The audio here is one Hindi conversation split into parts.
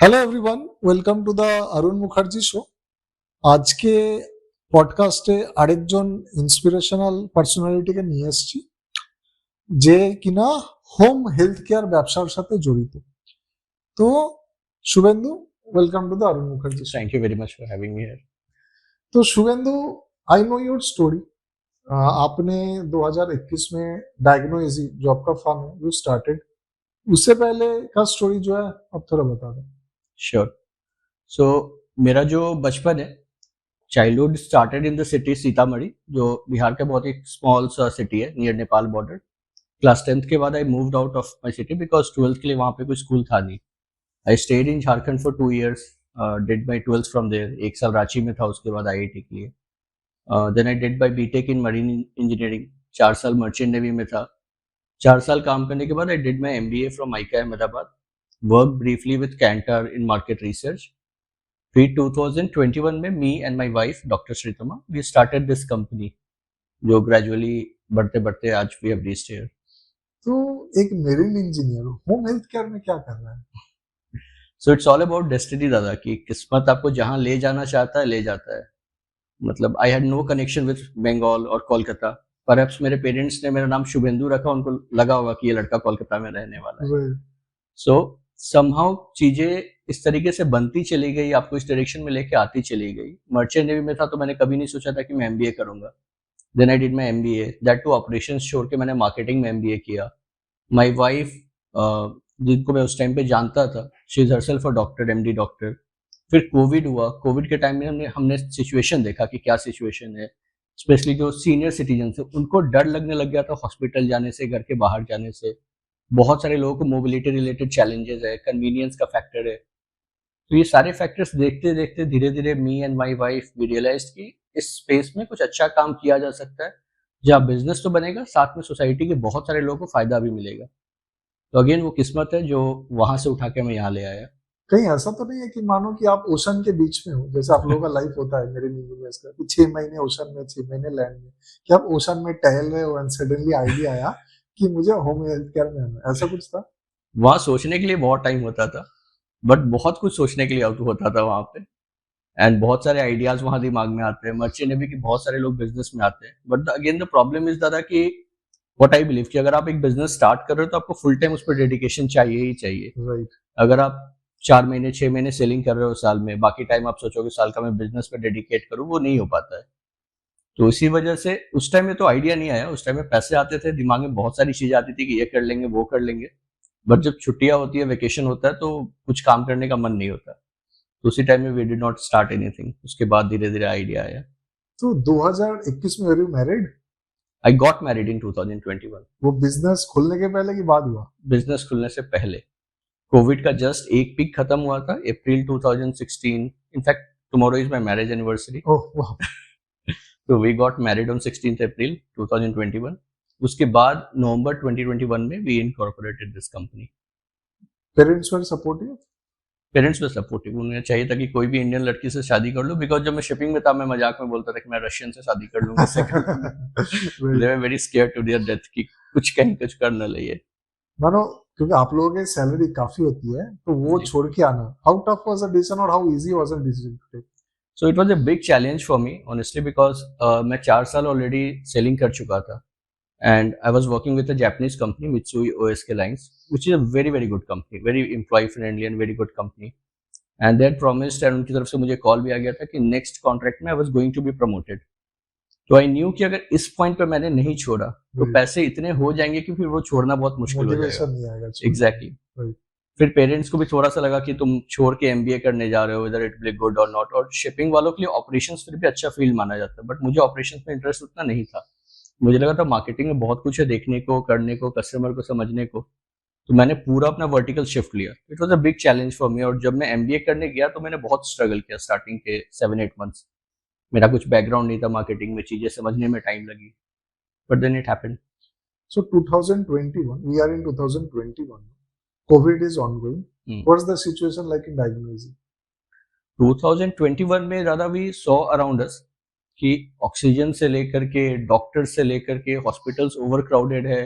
Hello everyone, welcome to the Arun Mukherjee show. আজকে পডকাস্টে আরেকজন ইন্সপিরেশনাল পার্সোনালিটিকে নিয়ে এসেছি, যে কিনা হোম হেলথ কেয়ার ব্যবসার সাথে জড়িত। তো Shubhendu, welcome to the Arun Mukherjee show. Thank you very much for having me here. तो Shubhendu, I know your story. आपने 2021 में डायग्नोइजी जो आपका फर्म है वो स्टार्टेड, उससे पहले का स्टोरी जो है आप थोड़ा बता दें। Sure. So मेरा जो बचपन है, childhood started in the city Sitamarhi, जो बिहार का बहुत ही स्मॉल सा सिटी है near Nepal border. Class 10th के बाद I moved out of my city because 12th के लिए वहाँ पे कोई स्कूल था नहीं। I stayed in Jharkhand for 2 years, did my 12th from there. एक साल रांची में था, उसके बाद IIT के लिए। Then I did my BTech in marine engineering, 4 साल मर्चेंट नेवी में था। 4 साल काम करने के बाद I did my MBA from ICA Ahmedabad, work briefly with Kantar in market research. फिर 2021 में me and my wife doctor Shritama we started this company, जो ग्रेजुअली बढ़ते बढ़ते आज वी हैव रीच्ड हियर। तो एक marine engineer home health care में क्या कर रहा है? So it's all about destiny दादा, कि किस्मत आपको जहां ले जाना चाहता है ले जाता है। मतलब I had no connection with Bengal और कोलकाता। परहैप्स मेरे पेरेंट्स ने मेरा नाम शुभेंदु रखा, उनको लगा होगा कि ये लड़का कोलकाता में रहने वाला है। Right. सो समहाउ चीजें इस तरीके से बनती चली गई, आपको इस डायरेक्शन में लेके आती चली गई। मर्चेंट नेवी में था तो मैंने कभी नहीं सोचा था कि मैं MBA करूंगा। Then I did my MBA, that too operations छोड़ के मैंने मार्केटिंग में MBA किया। माई वाइफ, जिनको मैं उस टाइम पे जानता था, she is herself a doctor, MD doctor. फिर कोविड हुआ। कोविड के टाइम में हमने सिचुएशन देखा कि क्या सिचुएशन है। स्पेशली जो सीनियर सिटीजन थे, उनको डर लगने लग गया था हॉस्पिटल जाने से, घर के बाहर जाने से। बहुत सारे लोगों को मोबिलिटी रिलेटेड चैलेंजेस है, कन्वीनियंस का फैक्टर है। तो ये सारे फैक्टर्स देखते देखते धीरे धीरे me and my wife we realise कि इस स्पेस में कुछ अच्छा काम किया जा सकता है, जहाँ बिजनेस तो बनेगा, साथ में सोसाइटी के बहुत सारे लोगों को फायदा भी मिलेगा। तो अगेन वो किस्मत है जो वहां से उठा के मैं यहाँ ले आया। कहीं ऐसा तो नहीं है कि मानो कि आप ओशन के बीच में हो, जैसे आप लोगों का लाइफ होता है मेरे इंजीनियर्स का, कि 6 महीने ओशन में, 6 महीने लैंड में, कि आप ओशन में टहल रहे हो एंड सडनली आइडिया आया कि मुझे होम हेल्थ केयर में आना है, ऐसा कुछ था? वहां सोचने के लिए बहुत टाइम होता था, बट बहुत कुछ सोचने के लिए आउट होता था वहां पे। एंड बहुत सारे आइडियाज वहां दिमाग में आते हैं। मर्चेंट नेवी की बहुत सारे लोग बिजनेस में आते हैं, but again the problem is दादा कि व्हाट आई बिलीव कि अगर आप एक बिजनेस स्टार्ट कर रहे हो तो आपको फुल टाइम उस पर डेडिकेशन चाहिए ही चाहिए। राइट। अगर आप 4 महीने 6 महीने सेलिंग कर रहे हो साल में, बाकी टाइम आप सोचोगे साल का मैं बिजनेस पे डेडिकेट करूँ, वो नहीं हो पाता है। तो इसी वजह से उस टाइम में तो आइडिया नहीं आया। उस टाइम में पैसे आते थे, दिमाग में बहुत सारी चीजें आती थी कि ये कर लेंगे वो कर लेंगे, बट जब छुट्टियां होती है, वेकेशन होता है, तो कुछ काम करने का मन नहीं होता। तो उसी टाइम में we did not start anything. उसके बाद धीरे धीरे आइडिया आया। तो 2021 में were you married? I got married in 2021। वो बिजनेस खुलने के पहले की बाद हुआ? बिजनेस खुलने से पहले। कोविड का जस्ट एक पीक खत्म हुआ था, April 2016। In fact tomorrow is my marriage anniversary. ओह वाह। तो we got married on 16th April 2021। उसके बाद नवंबर 2021 में we incorporated this company. Parents were supportive? Parents में सपोर्टिव। उन्हें चाहिए था कि कोई भी इंडियन लड़की से शादी कर लो, बिकॉज जब मैं शिपिंग में था मैं मजाक में बोलता था कि मैं रशियन से शादी कर लूंगा। They were very scared to their death कि कुछ कहीं कुछ कर न ले। मानो, क्योंकि आप लोगों की सैलरी काफी होती है, तो वो छोड़ के आना, how tough was the decision और how easy was the decision to take? So it was a big challenge for me honestly, because मैं 4 साल ऑलरेडी सेलिंग कर चुका था। And I was working with a Japanese company Mitsui OSK lines, which is a very very good company, very employ friendly and very good company. And they had promised, and उनकी तरफ से मुझे कॉल भी आ गया था कि नेक्स्ट कॉन्ट्रैक्ट में I was going to be promoted. तो आई न्यू कि अगर इस पॉइंट पे मैंने नहीं छोड़ा तो पैसे इतने हो जाएंगे कि फिर वो छोड़ना बहुत मुश्किल हो जाएगा। एग्जैक्टली। फिर पेरेंट्स को भी थोड़ा सा लगा कि तुम छोड़ के MBA करने जा रहे हो, वेदर इट बी गुड और नॉट। और शिपिंग वालों के लिए ऑपरेशंस फिर भी अच्छा फील्ड माना जाता है, बट मुझे ऑपरेशंस में इंटरेस्ट उतना नहीं था। मुझे लगा था मार्केटिंग में बहुत कुछ है देखने को, करने को, कस्टमर को समझने को। तो मैंने पूरा अपना वर्टिकल शिफ्ट लिया। It was a big challenge for मी। और जब मैं MBA करने गया तो मैंने बहुत स्ट्रगल किया स्टार्टिंग के 7-8 मंथ्स। मेरा कुछ बैकग्राउंड नहीं था मार्केटिंग में, चीजें समझने में टाइम लगी, but then it happened. So 2021, we are in 2021. COVID is ongoing. What's the situation like in diagnosis? 2021 में ज़्यादा भी सॉ अराउंड अस कि ऑक्सीजन से लेकर के, डॉक्टर से लेकर के, हॉस्पिटल्स ओवर क्राउडेड है।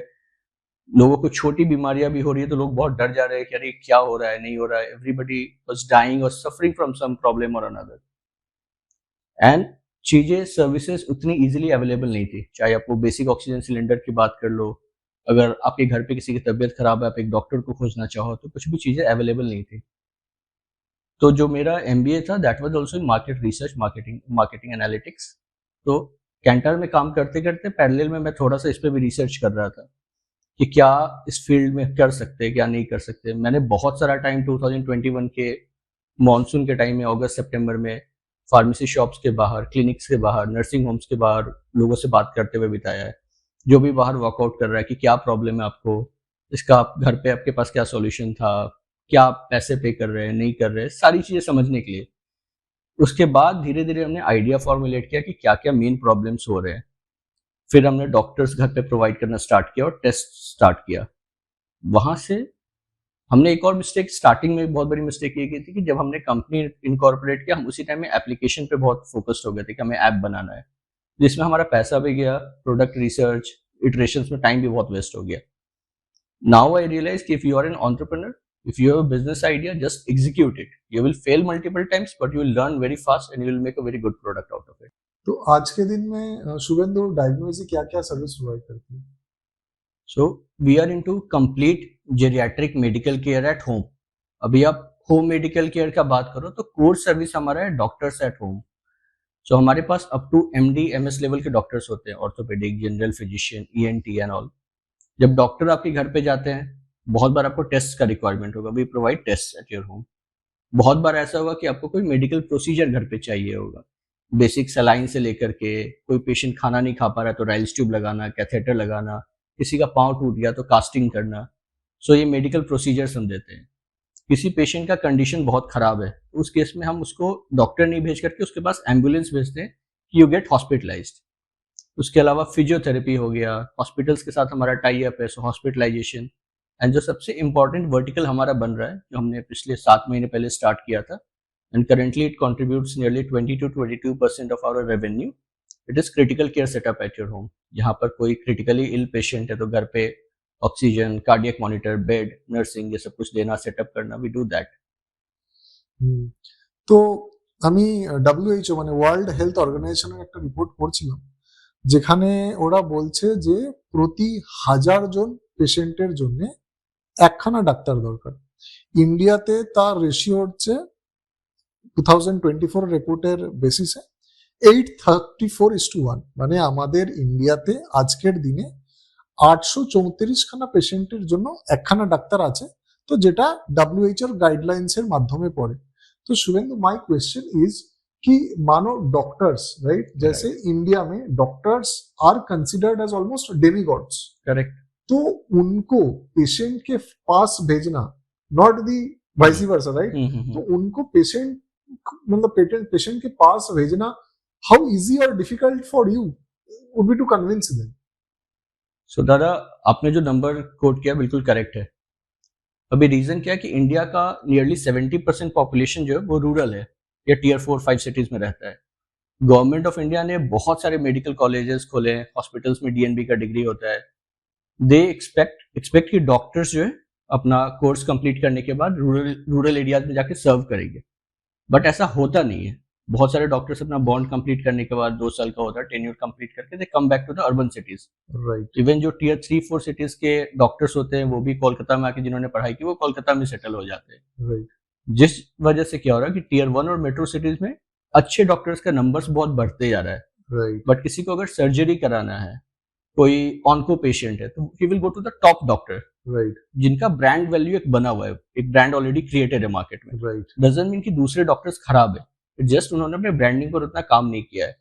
लोगों को छोटी बीमारियां भी हो रही है तो लोग बहुत डर जा रहे हैं कि अरे क्या हो रहा है, नहीं हो रहा है. एवरीबडी वाज डाइंग और सफरिंग फ्रॉम सम प्रॉब्लम और अनदर. एंड चीजें सर्विसेज उतनी इजीली अवेलेबल नहीं थी. चाहे आप वो बेसिक ऑक्सीजन सिलेंडर की बात कर लो, अगर आपके घर पे किसी की तबीयत खराब है, आप एक डॉक्टर को खोजना चाहो, तो कुछ भी चीजें अवेलेबल नहीं थी. तो जो मेरा एमबीए था that was also in market research, marketing analytics. तो कैंटर में काम करते करते पैरेलल में मैं थोड़ा सा इस पे भी रिसर्च कर रहा था कि क्या इस फील्ड में कर सकते हैं, क्या नहीं कर सकते. मैंने बहुत सारा टाइम 2021 के मॉनसून के टाइम में, अगस्त सितंबर में, फार्मेसी शॉप्स के बाहर, क्लिनिक्स के बाहर, नर्सिंग होम्स के बाहर लोगों से बात करते हुए बिताया है. जो भी बाहर वर्कआउट कर रहा है कि क्या प्रॉब्लम है आपको, इसका आप घर पे आपके पास क्या सॉल्यूशन था, क्या आप पैसे पे कर रहे हैं, नहीं कर रहे हैं, सारी चीजें समझने के लिए. उसके बाद धीरे धीरे हमने आइडिया फॉर्मुलेट किया कि क्या क्या मेन प्रॉब्लम्स हो रहे हैं. फिर हमने डॉक्टर्स घर पे प्रोवाइड करना स्टार्ट किया और टेस्ट स्टार्ट किया. वहां से हमने एक और मिस्टेक स्टार्टिंग में, बहुत बड़ी मिस्टेक ये की थी कि जब हमने कंपनी इनकॉर्पोरेट किया, हम उसी टाइम में एप्लीकेशन पे बहुत फोकस्ड हो गए थे कि हमें ऐप बनाना है, जिसमें हमारा पैसा भी गया, प्रोडक्ट रिसर्च इटरेशंस में टाइम भी बहुत वेस्ट हो गया. नाउ आई रियलाइज कि if you are an entrepreneur, if you have a business idea, just execute it. You will fail multiple times, but you will learn very fast and you will make a very good product out of it. तो आज के दिन में शुभेंदु डायग्नोसिस क्या क्या सर्विस प्रोवाइड करती है? So we are into complete geriatric medical care at home. अभी आप होम मेडिकल केयर का बात करो तो कोर सर्विस हमारा है डॉक्टर्स एट होम. सो हमारे पास up to MD MS level के डॉक्टर्स होते हैं, orthopaedic, general physician, ENT and all. जब डॉक्टर आपके घर पे जाते हैं, बहुत बार आपको टेस्ट का रिक्वायरमेंट होगा. We provide test at your home. बहुत बार ऐसा होगा कि आपको कोई मेडिकल प्रोसीजर घर पे चाहिए होगा, बेसिक सलाइन से लेकर के, कोई पेशेंट खाना नहीं खा पा रहा है तो राइल्स ट्यूब लगाना, कैथेटर लगाना, किसी का पाँव टूट गया तो कास्टिंग करना. सो ये मेडिकल प्रोसीजर्स हम देते हैं. किसी पेशेंट का कंडीशन बहुत खराब है, उस केस में हम उसको डॉक्टर नहीं भेज करके उसके पास एम्बुलेंस भेजते हैं कि यू गेट हॉस्पिटलाइज्ड. उसके अलावा फिजियोथेरेपी हो गया, हॉस्पिटल्स के साथ हमारा टाई अप है, सो हॉस्पिटलाइजेशन. एंड जो सबसे इंपॉर्टेंट वर्टिकल हमारा बन रहा है, जो हमने पिछले 7 महीने पहले स्टार्ट किया था, and currently it contributes nearly 20 to 22% of our revenue. It is critical care setup at your home. यहाँ पर कोई क्रिटिकली इल पेशेंट है तो घर पे oxygen, cardiac monitor, bed, nursing, ये सब कुछ देना, सेटअप करना, वी डू दैट. তো আমি WHO মানে ওয়ার্ল্ড হেলথ অর্গানাইজেশনের একটা রিপোর্ট পড়ছিলাম, যেখানে ওরা বলছে যে প্রতি 1000 জন পেশেন্টের জন্য একখানা ডাক্তার দরকার. ইন্ডিয়াতে তার রেশিও হচ্ছে 2024 রিপোর্টের বেসিসে 834:1. মানে আমাদের ইন্ডিয়াতে আজকের দিনে 834 খানা পেশেন্টের জন্য একখানা ডাক্তার আছে, তো যেটা WHO গাইডলাইন্স এর মাধ্যমে পড়ে. तो शुभेंदु, माय क्वेश्चन इज कि मानो डॉक्टर्स, राइट, जैसे इंडिया में doctors are considered as almost demigods, correct. तो उनको पेशेंट के पास भेजना, not the vice versa, right, तो उनको पेशेंट मतलब पेशेंट के पास भेजना, हाउ इजी और difficult for you would be to convince them? So दादा, आपने जो नंबर कोट किया बिल्कुल करेक्ट है. अभी रीजन क्या है कि इंडिया का नियरली 70% पॉपुलेशन जो है वो रूरल है या टियर 4-5 सिटीज में रहता है. गवर्नमेंट ऑफ इंडिया ने बहुत सारे मेडिकल कॉलेजेस खोले हैं, हॉस्पिटल्स में DNB का डिग्री होता है. दे एक्सपेक्ट कि डॉक्टर्स जो है अपना कोर्स कंप्लीट करने के बाद रूरल एरियाज में जाके सर्व करेंगे, बट ऐसा होता नहीं है. बहुत सारे डॉक्टर्स अपना बॉन्ड कंप्लीट करने के बाद 2 साल का होता है टेन्योर कंप्लीट करके, they come back to the urban cities. Right. Even जो टियर 3-4 सिटीज के डॉक्टर्स होते हैं वो भी कोलकाता में आके, जिन्होंने पढ़ाई की, वो कोलकाता में सेटल हो जाते हैं. राइट. जिस वजह से क्या हो रहा है कि टियर 1 और मेट्रो सिटीज में अच्छे डॉक्टर्स का नंबर्स बहुत बढ़ते जा रहा है. राइट. बट किसी को अगर सर्जरी कराना है, कोई ऑन्को पेशेंट है, तो he will go to the top doctor, right, जिनका ब्रांड वैल्यू एक बना हुआ है, एक ब्रांड ऑलरेडी क्रिएटेड है मार्केट में. राइट. डजंट मीन कि दूसरे डॉक्टर्स खराब है, जस्ट उन्होंने अपने ब्रांडिंग पर उतना काम नहीं किया है.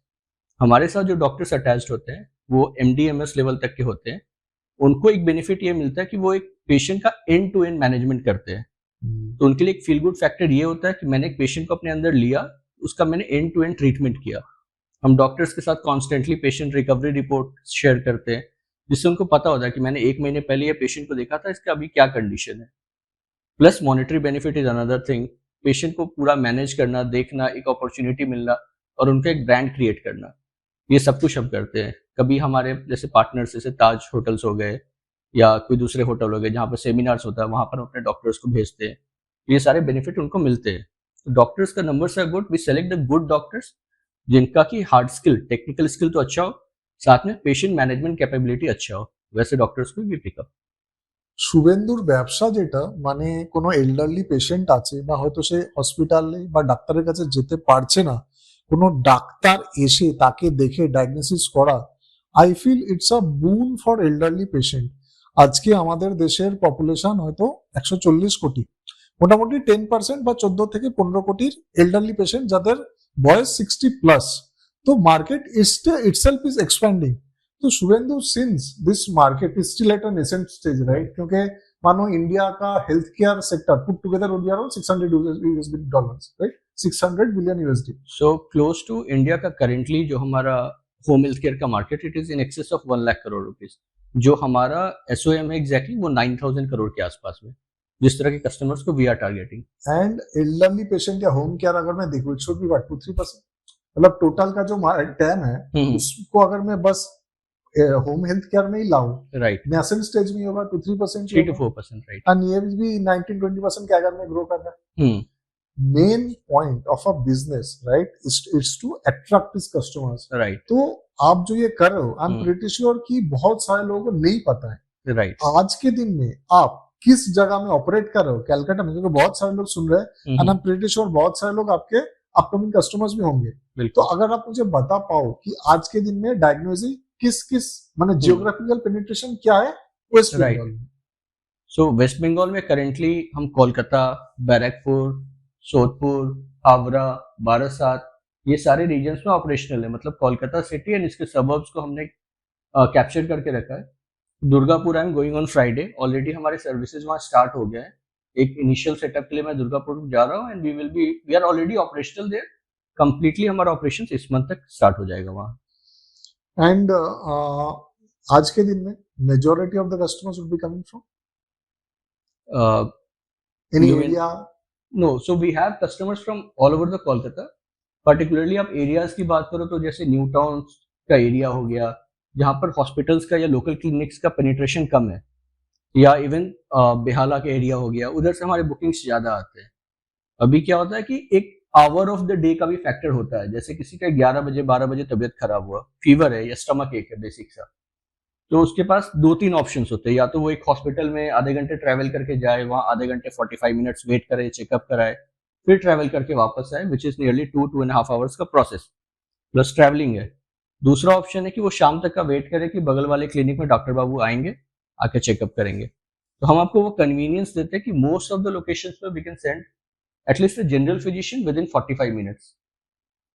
हमारे साथ जो डॉक्टर्स अटैच्ड होते हैं वो MD MS लेवल तक के होते हैं. उनको एक बेनिफिट ये मिलता है कि वो एक पेशेंट का एंड टू एंड मैनेजमेंट करते हैं. तो उनके लिए एक फील गुड फैक्टर ये होता है कि मैंने एक पेशेंट को अपने अंदर लिया, उसका मैंने एंड टू एंड ट्रीटमेंट किया. हम डॉक्टर्स के साथ constantly patient recovery report share करते हैं, जिससे उनको पता होता है कि मैंने 1 महीने पहले ये पेशेंट को देखा था, इसका अभी क्या कंडीशन है. Plus monetary benefit is another thing. Patient को पूरा मैनेज करना, देखना, एक अपॉर्चुनिटी मिलना और उनका एक ब्रांड क्रिएट करना, ये सब कुछ हम करते हैं. कभी हमारे जैसे पार्टनर्स, जैसे ताज होटल्स हो गए या कोई दूसरे होटल हो गए जहाँ पर सेमिनार्स होता है, वहाँ पर हम अपने डॉक्टर्स को भेजते हैं। ये सारे बेनिफिट उनको मिलते हैं। तो डॉक्टर्स का numbers are good, we select the good doctors जिनका की हार्ड स्किल, टेक्निकल स्किल तो अच्छा हो, साथ में पेशेंट मैनेजमेंट कैपेबिलिटी अच्छा हो, वैसे डॉक्टर्स को भी पिकअप। শুভেন্দুর ব্যবসা যেটা মানে কোনো এল্ডারলি পেশেন্ট আছে বা হয়তো সে হসপিটালে বা ডাক্তারের কাছে যেতে পারছে না, কোনো ডাক্তার এসে তাকে দেখে ডায়াগনোসিস করা, আই ফিল ইটস আ বুন ফর এল্ডারলি পেশেন্ট। আজকে আমাদের দেশের পপুলেশন হয়তো 140 কোটি, মোটামুটি 10% বা 14 থেকে 15 কোটির এল্ডারলি পেশেন্ট যাদের বয়স 60+। তো মার্কেট ইটসেলফ ইজ এক্সপ্যান্ডিং। तो Shubhendu, since this market is still at an nascent stage, right, क्योंकि मानो इंडिया का health care sector put together would be around $600 billion, right, $600 billion। So close to India का करेंटली जो हमारा होम हेल्थ केयर का market, it is in excess of 1 lakh crore rupees. जो हमारा SOM है एग्जैक्टली वो 9,000 करोड़ के आसपास में, जिस तरह के कस्टमर्स को we are targeting. And elderly patient या होम केयर अगर मैं देखूं, इट शुड बी व्हाट 2-3%, मतलब टोटल का जो टैम है उसको अगर मैं बस होम हेल्थ केयर में ही लाऊं, राइट, नेसेंट स्टेज में होगा 2-3%, 3 to 4%, राइट, and ये भी 19-20% के अगर में ग्रो कर रहा है। Main point of a business, right, it's to attract his customers, right. तो आप जो ये कर रहे हो, आई एम प्रीटी श्योर कि बहुत सारे लोगों को नहीं पता है, राइट। आज के दिन में आप किस जगह में ऑपरेट कर रहे हो कैलकाटा में, क्योंकि बहुत सारे लोग सुन रहे हैं, and I am pretty sure बहुत सारे लोग आपके अपकमिंग कस्टमर्स भी होंगे। तो अगर आप मुझे बता पाओ कि आज के दिन में डायग्नोसिस किस मतलब जियोग्राफिकल पेनिट्रेशन क्या है वेस्ट बंगाल में? सो वेस्ट बंगाल में करेंटली हम कोलकाता, बैरकपुर, सोदपुर, हावड़ा, बारासात, ये सारे रीजन्स में ऑपरेशनल है। मतलब कोलकाता सिटी एंड इसके सबर्ब्स को हमने कैप्चर करके रखा है। Durgapur I am going on Friday, already हमारे सर्विसेज वहाँ स्टार्ट हो गया है। एक इनिशियल सेटअप के लिए मैं दुर्गापुर जा रहा हूँ and we are already operational there. Completely हमारा ऑपरेशन इस मंथ तक स्टार्ट हो जाएगा वहाँ। एंड आज के दिन में majority of the customers would be coming from any area? No, so we have customers from all over the Kolkata. Particularly आप एरियाज की बात करो तो जैसे न्यू टाउन का एरिया हो गया, जहाँ पर हॉस्पिटल्स का या लोकल क्लिनिक्स का पेनिट्रेशन कम है, या इवन बेहाला का एरिया हो गया, उधर से हमारे बुकिंग्स ज्यादा आते हैं। अभी क्या होता है कि एक आवर ऑफ द डे का भी फैक्टर होता है। जैसे किसी का 11 बजे 12 बजे तबीयत खराब हुआ, फीवर है या स्टमक एक है बेसिक सा, तो उसके पास 2-3 ऑप्शंस होते हैं। या तो वो एक हॉस्पिटल में आधे घंटे ट्रैवल करके जाए, वहां आधे घंटे 45 मिनट्स वेट करे, चेकअप कराए, फिर ट्रैवल करके वापस आए, विच इज नियरली 2-2.5 आवर्स का प्रोसेस प्लस ट्रैवलिंग है। दूसरा ऑप्शन है कि वो शाम तक का वेट करे कि बगल वाले क्लिनिक में डॉक्टर बाबू आएंगे, आके चेकअप करेंगे। तो हम आपको वो कन्वीनियंस देते हैं कि मोस्ट ऑफ द लोकेशंस पे we can send at least a general physician within 45 minutes.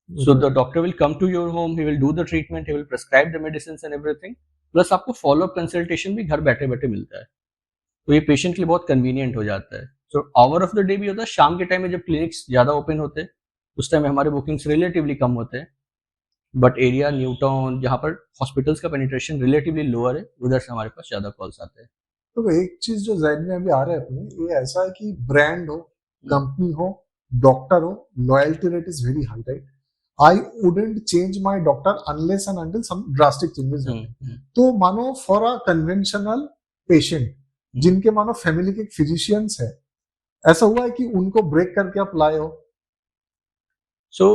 So the doctor will come to your home, he will do the treatment, he will prescribe the medicines and everything. Plus आपको follow up consultation भी घर बैठे बैठे मिलता है। तो ये पेशेंट के लिए बहुत कन्वीनियंट हो जाता है। So hour of the day भी होता है। शाम के टाइम में जब क्लिनिक्स ज्यादा ओपन होते हैं उस टाइम में हमारे बुकिंग्स रिलेटिवली कम होते हैं। बट एरिया न्यू टाउन जहाँ पर हॉस्पिटल्स का पेनिट्रेशन रिलेटिवली लोअर है, उधर से हमारे पास ज्यादा कॉल्स आते हैं। तो एक चीज जो जहन में अभी आ रहा है अपने, ये ऐसा है कि ब्रांड हो, कंपनी हो, डॉक्टर हो, loyalty rate is very high, right? I wouldn't change my doctor unless and until some drastic changes हैं। तो मानो फॉर अ कन्वेंशनल पेशेंट जिनके मानो फैमिली के फिजिशियंस है, ऐसा हुआ है कि उनको ब्रेक करके आप लाए हो? सो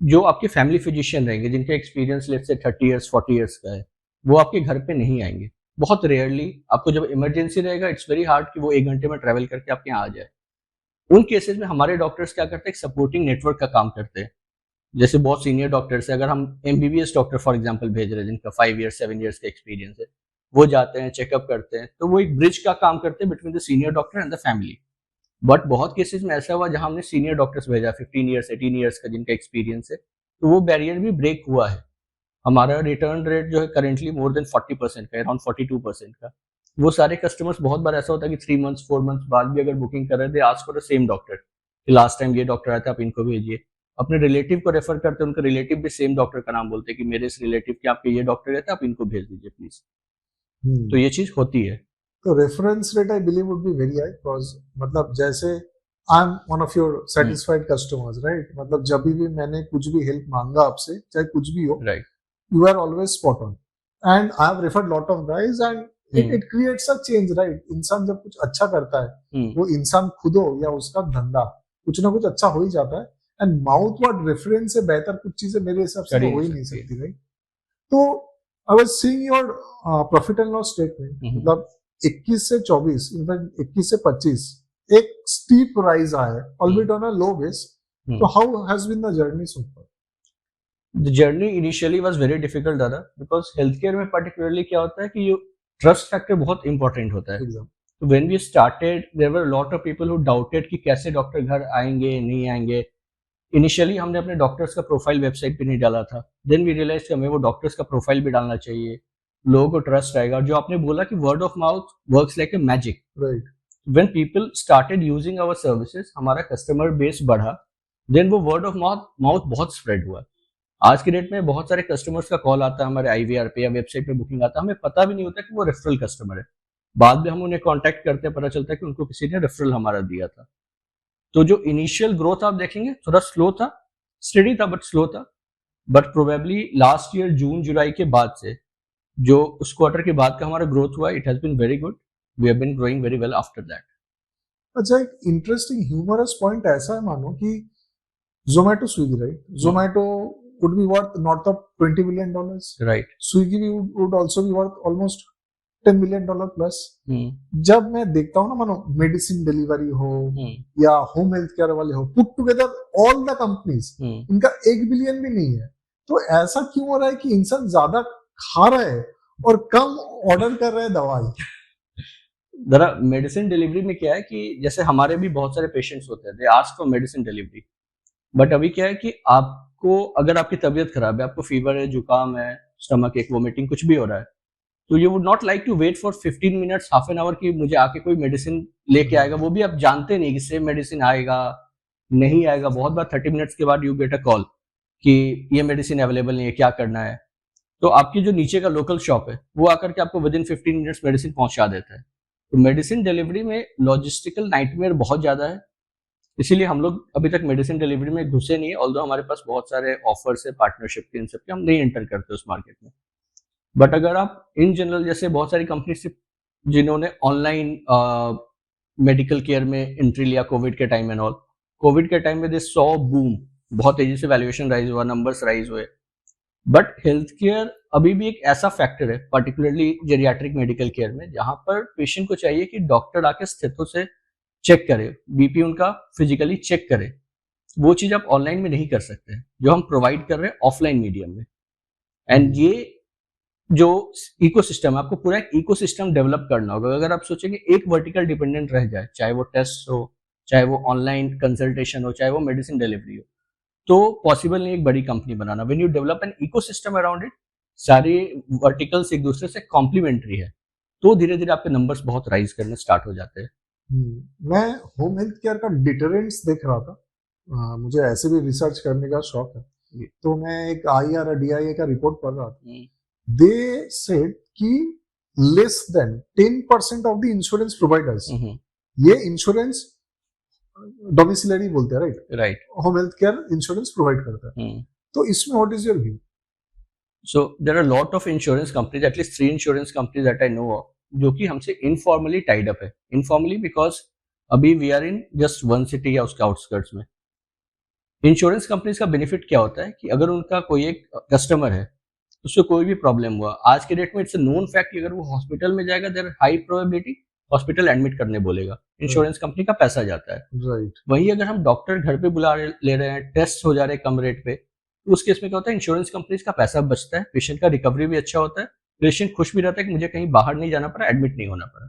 जो आपके फैमिली फिजिशियन रहेंगे जिनका experience let's say 30 years 40 years का है, वो आपके घर पे नहीं आएंगे। बहुत रेयरली आपको जब इमरजेंसी रहेगा, इट्स वेरी हार्ड कि वो 1 घंटे में ट्रैवल करके आपके यहाँ आ जाए। उन केसेस में हमारे डॉक्टर्स क्या करते हैं, सपोर्टिंग नेटवर्क का काम करते हैं। जैसे बहुत सीनियर डॉक्टर्स है, अगर हम MBBS डॉक्टर फॉर एग्जांपल भेज रहे हैं जिनका 5 इयर्स 7 इयर्स का एक्सपीरियंस है, वो जाते हैं चेकअप करते हैं, तो वो एक ब्रिज का काम करते हैं between the senior doctor and the family. But बहुत केसेस में ऐसा हुआ जहां हमने सीनियर डॉक्टर्स भेजा 15 इयर्स 18 इयर्स का जिनका एक्सपीरियंस है, तो वो बैरियर भी ब्रेक हुआ है। हमारा रिटर्न रेट जो है करेंटली मोर देन 40% का, अराउंड 42% का। वो सारे कस्टमर्स बहुत बार ऐसा होता है कि 3 मंथ्स 4 मंथ्स बाद भी अगर बुकिंग कर रहे थे, ask for the same doctor कि लास्ट टाइम ये डॉक्टर आया था, आप इनको भेजिए। अपने रिलेटिव को रेफर करते हैं, उनके रिलेटिव भी सेम डॉक्टर का नाम बोलते हैं कि मेरे इस रिलेटिव के आपके ये डॉक्टर रहते हैं, आप इनको भेज दीजिए प्लीज। तो ये चीज होती है। तो reference rate I believe would be very high, because मतलब जैसे I am one of your satisfied customers, right? मतलब जब भी मैंने कुछ भी हेल्प मांगा आपसे, चाहे कुछ भी हो, right, you are always spot on, and I have referred lot of guys, and it creates a change, right? इंसान जब कुछ अच्छा करता है, वो इंसान खुद हो या उसका धंधा, कुछ ना कुछ अच्छा हो ही जाता है। एंड माउथ वर्ड रेफरेंस से बेहतर कुछ चीजें मेरे हिसाब से हो ही नहीं सकती, राइट? तो I was seeing your profit and loss statement, मतलब 21 से 24, इनफैक्ट 21 से 25 एक स्टीप राइज आया है, albeit on a low base. तो how has been the journey so far? The journey initially was very difficult, दादा, because healthcare में particularly क्या होता है कि trust factor बहुत important होता है. So when we started, there were a lot of people who doubted कि कैसे डॉक्टर घर आएंगे नहीं आएंगे. इनिशियली हमने अपने डॉक्टर्स का प्रोफाइल वेबसाइट पे नहीं डाला था. देन वी रियलाइज कि हमें वो डॉक्टर्स का प्रोफाइल भी डालना चाहिए, लोगों को ट्रस्ट आएगा. और जो आपने बोला कि word of mouth works like a magic, right? When people started using our services, हमारा कस्टमर बेस बढ़ा, देन वो वर्ड ऑफ माउथ बहुत स्प्रेड हुआ. आज के डेट में बहुत सारे कस्टमर्स का कॉल आता है हमारे IVR पे या वेबसाइट पे बुकिंग आता है, हमें पता भी नहीं होता कि वो रेफरल कस्टमर है. बाद में हम उन्हें कांटेक्ट करते हैं, पता चलता है कि उनको किसी ने रेफरल हमारा दिया था. तो जो इनिशियल ग्रोथ आप देखेंगे थोड़ा स्लो था, स्टडी था बट स्लो था. बट प्रोबेबली लास्ट ईयर जून जुलाई के बाद से, जो उस क्वार्टर के बाद का हमारा ग्रोथ हुआ, it has been very good. We have been growing very well after that. अच्छा, एक इंटरेस्टिंग ह्यूमरस पॉइंट ऐसा है, मानो कि Zomato Swiggy, right? Zomato would be worth north of $20 billion. Right. Swiggy would also be worth almost $10 billion plus. जब मैं देखता हूँ ना, मानो मेडिसिन डिलीवरी हो या होम हेल्थ केयर वाले हो, put together all the companies, इनका 1 बिलियन भी नहीं है. तो ऐसा क्यों हो रहा है कि इंसान ज्यादा खा रहा है और कम ऑर्डर कर रहे हैं दवाई? जरा मेडिसिन डिलीवरी में क्या है कि जैसे हमारे भी बहुत सारे पेशेंट्स होते हैं, they ask for medicine delivery. But अभी क्या है कि आपको अगर आपकी तबीयत खराब है, आपको फीवर है, जुकाम है, स्टमक एक, वोमिटिंग, कुछ भी हो रहा है, तो you would not like to wait for 15 minutes, half an hour कि मुझे आके कोई मेडिसिन लेके आएगा. वो भी आप जानते नहीं कि सेम मेडिसिन आएगा नहीं आएगा. बहुत बार 30 मिनट्स के बाद यू गेट अ कॉल कि ये मेडिसिन अवेलेबल नहीं है, क्या करना है. तो आपकी जो नीचे का लोकल शॉप है वो आकर के आपको विद इन 15 मिनट्स मेडिसिन पहुंचा देता है. तो मेडिसिन डिलीवरी में लॉजिस्टिकल नाइटमेयर बहुत ज्यादा है, इसीलिए हम लोग अभी तक मेडिसिन डिलीवरी में घुसे नहीं है. ऑल्दो हमारे पास बहुत सारे ऑफर्स है पार्टनरशिप के, इन सब के, हम नहीं एंटर करते उस मार्केट में. बट अगर आप इन जनरल, जैसे बहुत सारी कंपनी से जिन्होंने ऑनलाइन मेडिकल केयर में एंट्री लिया कोविड के टाइम एंड ऑल, कोविड के टाइम में दे सॉ बूम, बहुत तेजी से वैल्यूएशन राइज हुआ, नंबर्स राइज हुए. बट हेल्थ केयर अभी भी एक ऐसा फैक्टर है, पर्टिकुलरली जेरियाट्रिक मेडिकल केयर में, जहां पर पेशेंट को चाहिए कि डॉक्टर आके स्थितों से चेक करे, बीपी उनका फिजिकली चेक करे. वो चीज आप ऑनलाइन में नहीं कर सकते, जो हम प्रोवाइड कर रहे हैं ऑफलाइन मीडियम में. एंड ये जो इकोसिस्टम है, आपको पूरा एक इकोसिस्टम डेवलप करना होगा. अगर आप सोचेंगे एक वर्टिकल डिपेंडेंट रह जाए, चाहे वो टेस्ट हो, चाहे वो ऑनलाइन कंसल्टेशन हो, चाहे वो मेडिसिन डिलीवरी हो, तो पॉसिबल नहीं एक बड़ी company banana. When you develop an ecosystem around it, सारे वर्टिकल्स एक दूसरे से कॉम्प्लीमेंट्री है, तो धीरे धीरे आपके नंबर्स बहुत राइज करने स्टार्ट हो जाते हैं. मैं होम हेल्थ केयर का डिटरेंट्स देख रहा था. मुझे ऐसे भी रिसर्च करने का शौक है, तो मैं एक IR DIA का रिपोर्ट पढ़ रहा था. दे सेड कि less than 10% of the insurance providers, ये इंश्योरेंस डोमिसिलरी बोलते हैं, right? Home health care insurance provide करता है. तो इसमें what is your view? So there are lot of insurance companies, at least 3 insurance companies that I know of, जो कि हमसे इनफॉर्मली टाइड अप है. इनफॉर्मली बिकॉज अभी we are in just one city या उसके आउटस्कर्ट्स में. इंश्योरेंस कंपनीज का बेनिफिट क्या होता है कि अगर उनका कोई एक कस्टमर है, उससे कोई भी प्रॉब्लम हुआ, आज के डेट में इट्स अ नोन फैक्ट कि अगर वो हॉस्पिटल में जाएगा, there high probability hospital admit करने बोलेगा, इंश्योरेंस कंपनी का पैसा जाता है. राइट. वही अगर हम डॉक्टर घर पे बुला ले रहे हैं, टेस्ट हो जा रहे हैं कम रेट पे, तो उस केस में क्या होता है, इंश्योरेंस कंपनीज का पैसा बचता है, पेशेंट का रिकवरी भी अच्छा होता है, पेशेंट खुश भी रहता है कि मुझे कहीं बाहर नहीं जाना पड़ा, एडमिट नहीं होना पड़ा.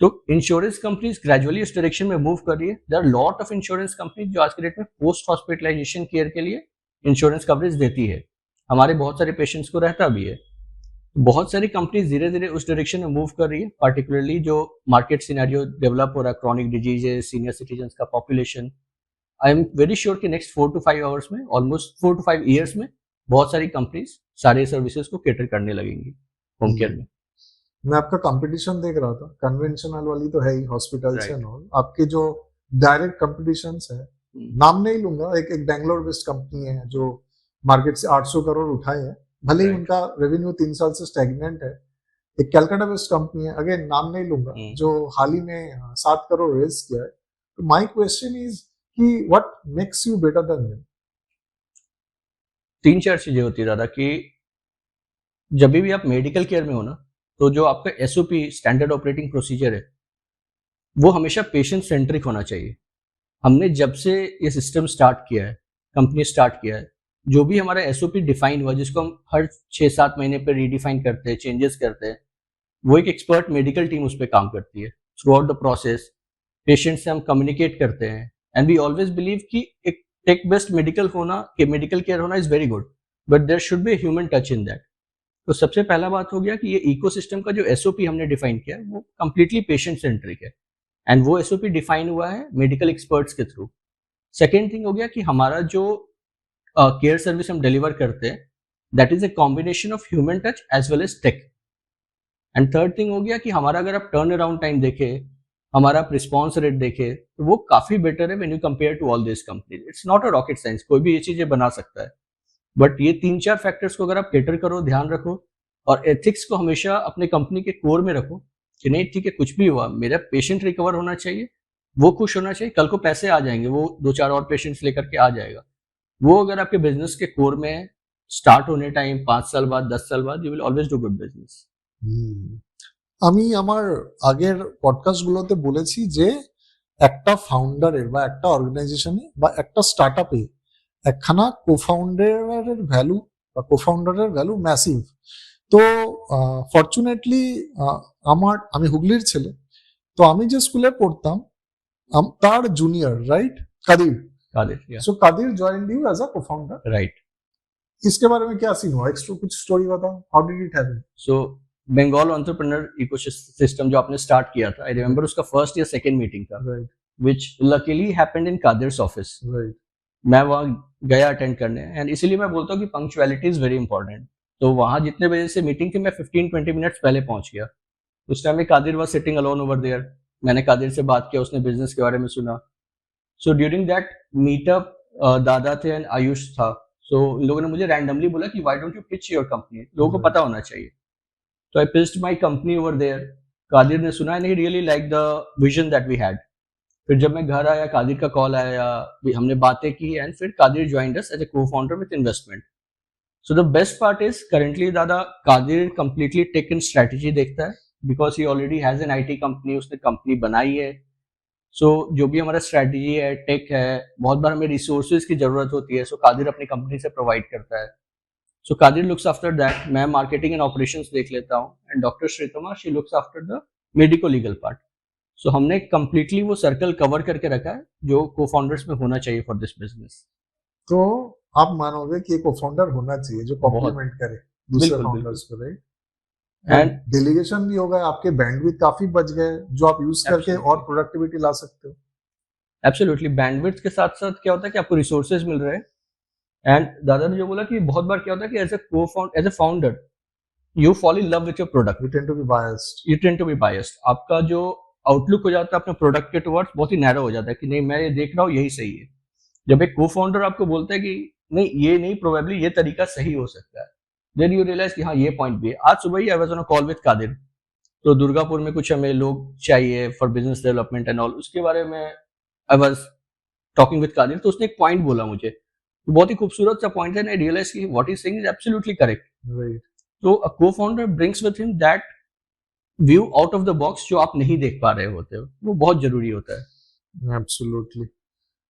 तो इंश्योरेंस कंपनीज ग्रेजुअली इस डायरेक्शन में मूव कर रही है. There are lot of insurance companies जो आज के डेट में पोस्ट हॉस्पिटलाइजेशन केयर के लिए इंश्योरेंस कवरेज देती है. हमारे बहुत सारे पेशेंट्स को रहता भी है. बहुत सारी कंपनीज धीरे धीरे उस डायरेक्शन में मूव कर रही है, पर्टिकुलरली जो मार्केट सिनेरियो डेवलप हो रहा है, क्रॉनिक डिजीजेस, सीनियर सिटीजन्स का population. I am very sure कि नेक्स्ट 4 to 5 आवर्स में, ऑलमोस्ट 4 to 5 ईयर्स में, बहुत सारी कंपनीज सारे सर्विसेज को कैटर करने लगेंगी होम केयर में. मैं आपका कंपटीशन देख रहा था, कन्वेंशनल वाली तो है ही, हॉस्पिटल्स एंड ऑल. आपके जो डायरेक्ट कंपटीशंस है, नाम नहीं लूंगा, एक बैंगलोर बेस्ड कंपनी है जो मार्केट से 800 करोड़ उठाए हैं, भले ही उनका रेवेन्यू 3 साल से स्टैग्नेंट है, एक कैलकाटा बेस्ड कंपनी है, अगेन नाम नहीं लूंगा, जो हाल ही में 7 करोड़ रेज किया है. तो माय क्वेश्चन इज कि what makes you better than them? 3-4 चीजें होती है दादा कि जब भी आप मेडिकल केयर में हो ना, तो जो आपका एसओपी स्टैंडर्ड ऑपरेटिंग प्रोसीजर है वो हमेशा पेशेंट सेंट्रिक होना चाहिए. हमने जब से ये सिस्टम स्टार्ट किया है, कंपनी स्टार्ट किया है, जो भी हमारा एसओपी डिफाइन हुआ जिसको हम हर 6-7 महीने पर रीडिफाइन करते हैं, चेंजेस करते हैं, वो एक एक्सपर्ट मेडिकल टीम उस पर काम करती है. Through out the process patient से हम कम्युनिकेट करते हैं एंड वी ऑलवेज बिलीव कि एक टेक बेस्ड मेडिकल केयर होना is very good, but there should be human touch in that. तो सबसे पहला बात हो गया कि ये इकोसिस्टम का जो एसओपी हमने डिफाइन किया है वो कंप्लीटली पेशेंट सेंट्रिक है एंड वो एसओपी डिफाइन हुआ है मेडिकल एक्सपर्ट्स के थ्रू. सेकेंड थिंग हो गया कि हमारा जो केयर सर्विस हम डिलीवर करते हैं that is a combination of human touch as well as tech. And third thing हो गया कि हमारा अगर आप टर्न अराउंड टाइम देखें, हमारा आप रिस्पॉन्स रेट देखें, तो वो काफी बेटर है when you compare to all this companies. It's not a rocket science, कोई भी ये चीजें बना सकता है, बट ये 3-4 फैक्टर्स को अगर आप केटर करो, ध्यान रखो और एथिक्स को हमेशा अपने कंपनी के कोर में रखो कि नहीं ठीक है कुछ भी हुआ मेरा पेशेंट रिकवर होना चाहिए, वो खुश होना चाहिए, कल को पैसे आ जाएंगे, वो 2-4 और पेशेंट्स लेकर के आ जाएगा. वो अगर आपके बिजनेस के कोर में है, स्टार्ट होने टाइम 5 साल बाद 10 साल बाद, you will always do good business. আমি আমার আগের পডকাস্টগুলোতে বলেছি যে একটা ফাউন্ডারের বা একটা অর্গানাইজেশনে বা একটা স্টার্টআপে একখানা কোফাউন্ডারের ভ্যালু বা কোফাউন্ডারের ভ্যালু ম্যাসিভ. তো ফরচুনেটলি আমি হুগলির ছেলে, তো আমি যে স্কুলে পড়তাম তার junior, right, Kadir. Kadir, yeah, so Kadir joined you as a cofounder. right. इसके बारे में क्या सीन हुआ, कुछ स्टोरी बताओ, how did it happen? So Bengal entrepreneur ecosystem जो आपने स्टार्ट किया था, आई रिमेंबर उसका फर्स्ट या सेकंड मीटिंग था, right, which luckily happened in Kadir's office. Right. मैं वहाँ गया अटेंड करने एंड इसीलिए मैं बोलता हूँ कि पंक्चुअलिटी इज वेरी इंपॉर्टेंट. तो वहाँ जितने बजे से मीटिंग थी मैं 15-20 मिनट्स पहले पहुंच गया. उस टाइम में Kadir was sitting alone over there. मैंने कादिर से बात किया, उसने बिजनेस के बारे में सुना. सो ड्यूरिंग दैट मीटअप दादा थे एंड आयुष था. सो इन लोगों ने मुझे रैंडमली बोला कि why don't you pitch your company, लोगों को पता होना चाहिए. तो I pitched my company over there. Kadir ने सुना and he really like the vision that we had. फिर जब मैं घर आया, कादिर का कॉल आया, हमने बातें की एंड फिर Kadir joined us as a co-founder with investment. So the best part is currently दादा Kadir completely tech and strategy देखता है because he already has an IT company, उसने कंपनी बनाई है. सो जो भी हमारा स्ट्रेटजी है, टेक है, बहुत बार हमें रिसोर्सेज की जरूरत होती है, सो कादिर अपनी कंपनी से प्रोवाइड करता है. So Kadir looks after that. मैं मार्केटिंग एंड ऑपरेशंस देख लेता हूँ and doctor Shritama she looks after the medico legal part. So हमने कंप्लीटली वो सर्कल कवर करके रखा है जो को फाउंडर्स में होना चाहिए फॉर दिस बिजनेस. तो आप मानोगे कि एक को-फाउंडर होना चाहिए जो कॉम्प्लीमेंट करे दूसरे फाउंडर्स को, राइट? एंड डेलीगेशन भी होगा, आपके बैंडविड्थ काफी बच गए जो आप यूज करके और प्रोडक्टिविटी ला सकते हो. एब्सोल्युटली. बैंडविड्थ के साथ साथ क्या होता है कि आपको रिसोर्सेज मिल रहे हैं. एंड दादा ने जो बोला कि बहुत बार क्या होता है कि as a founder you fall in love with your product, you tend to be biased. आपका जो आउटलुक हो जाता है अपने प्रोडक्ट के टुवर्ड्स बहुत ही नैरो हो जाता है कि नहीं मैं ये देख रहा हूँ यही सही है. जब एक को फाउंडर आपको बोलता है कि नहीं ये नहीं, प्रोबेबली ये तरीका सही हो सकता है, देन यू रियलाइज कि हाँ ये पॉइंट भी है. आज सुबह ही I was on a call with Kadir. तो दुर्गापुर में कुछ हमें लोग चाहिए for business development and all, उसके बारे में I was talking with Kadir. तो उसने एक पॉइंट बोला मुझे, तो बहुत ही खूबसूरत सा पॉइंट है. आई रियलाइज कि what he saying is absolutely correct. तो अ को founder brings with him that view out of the box जो आप नहीं देख पा रहे होते हो, वो बहुत जरूरी होता है. एब्सोल्युटली.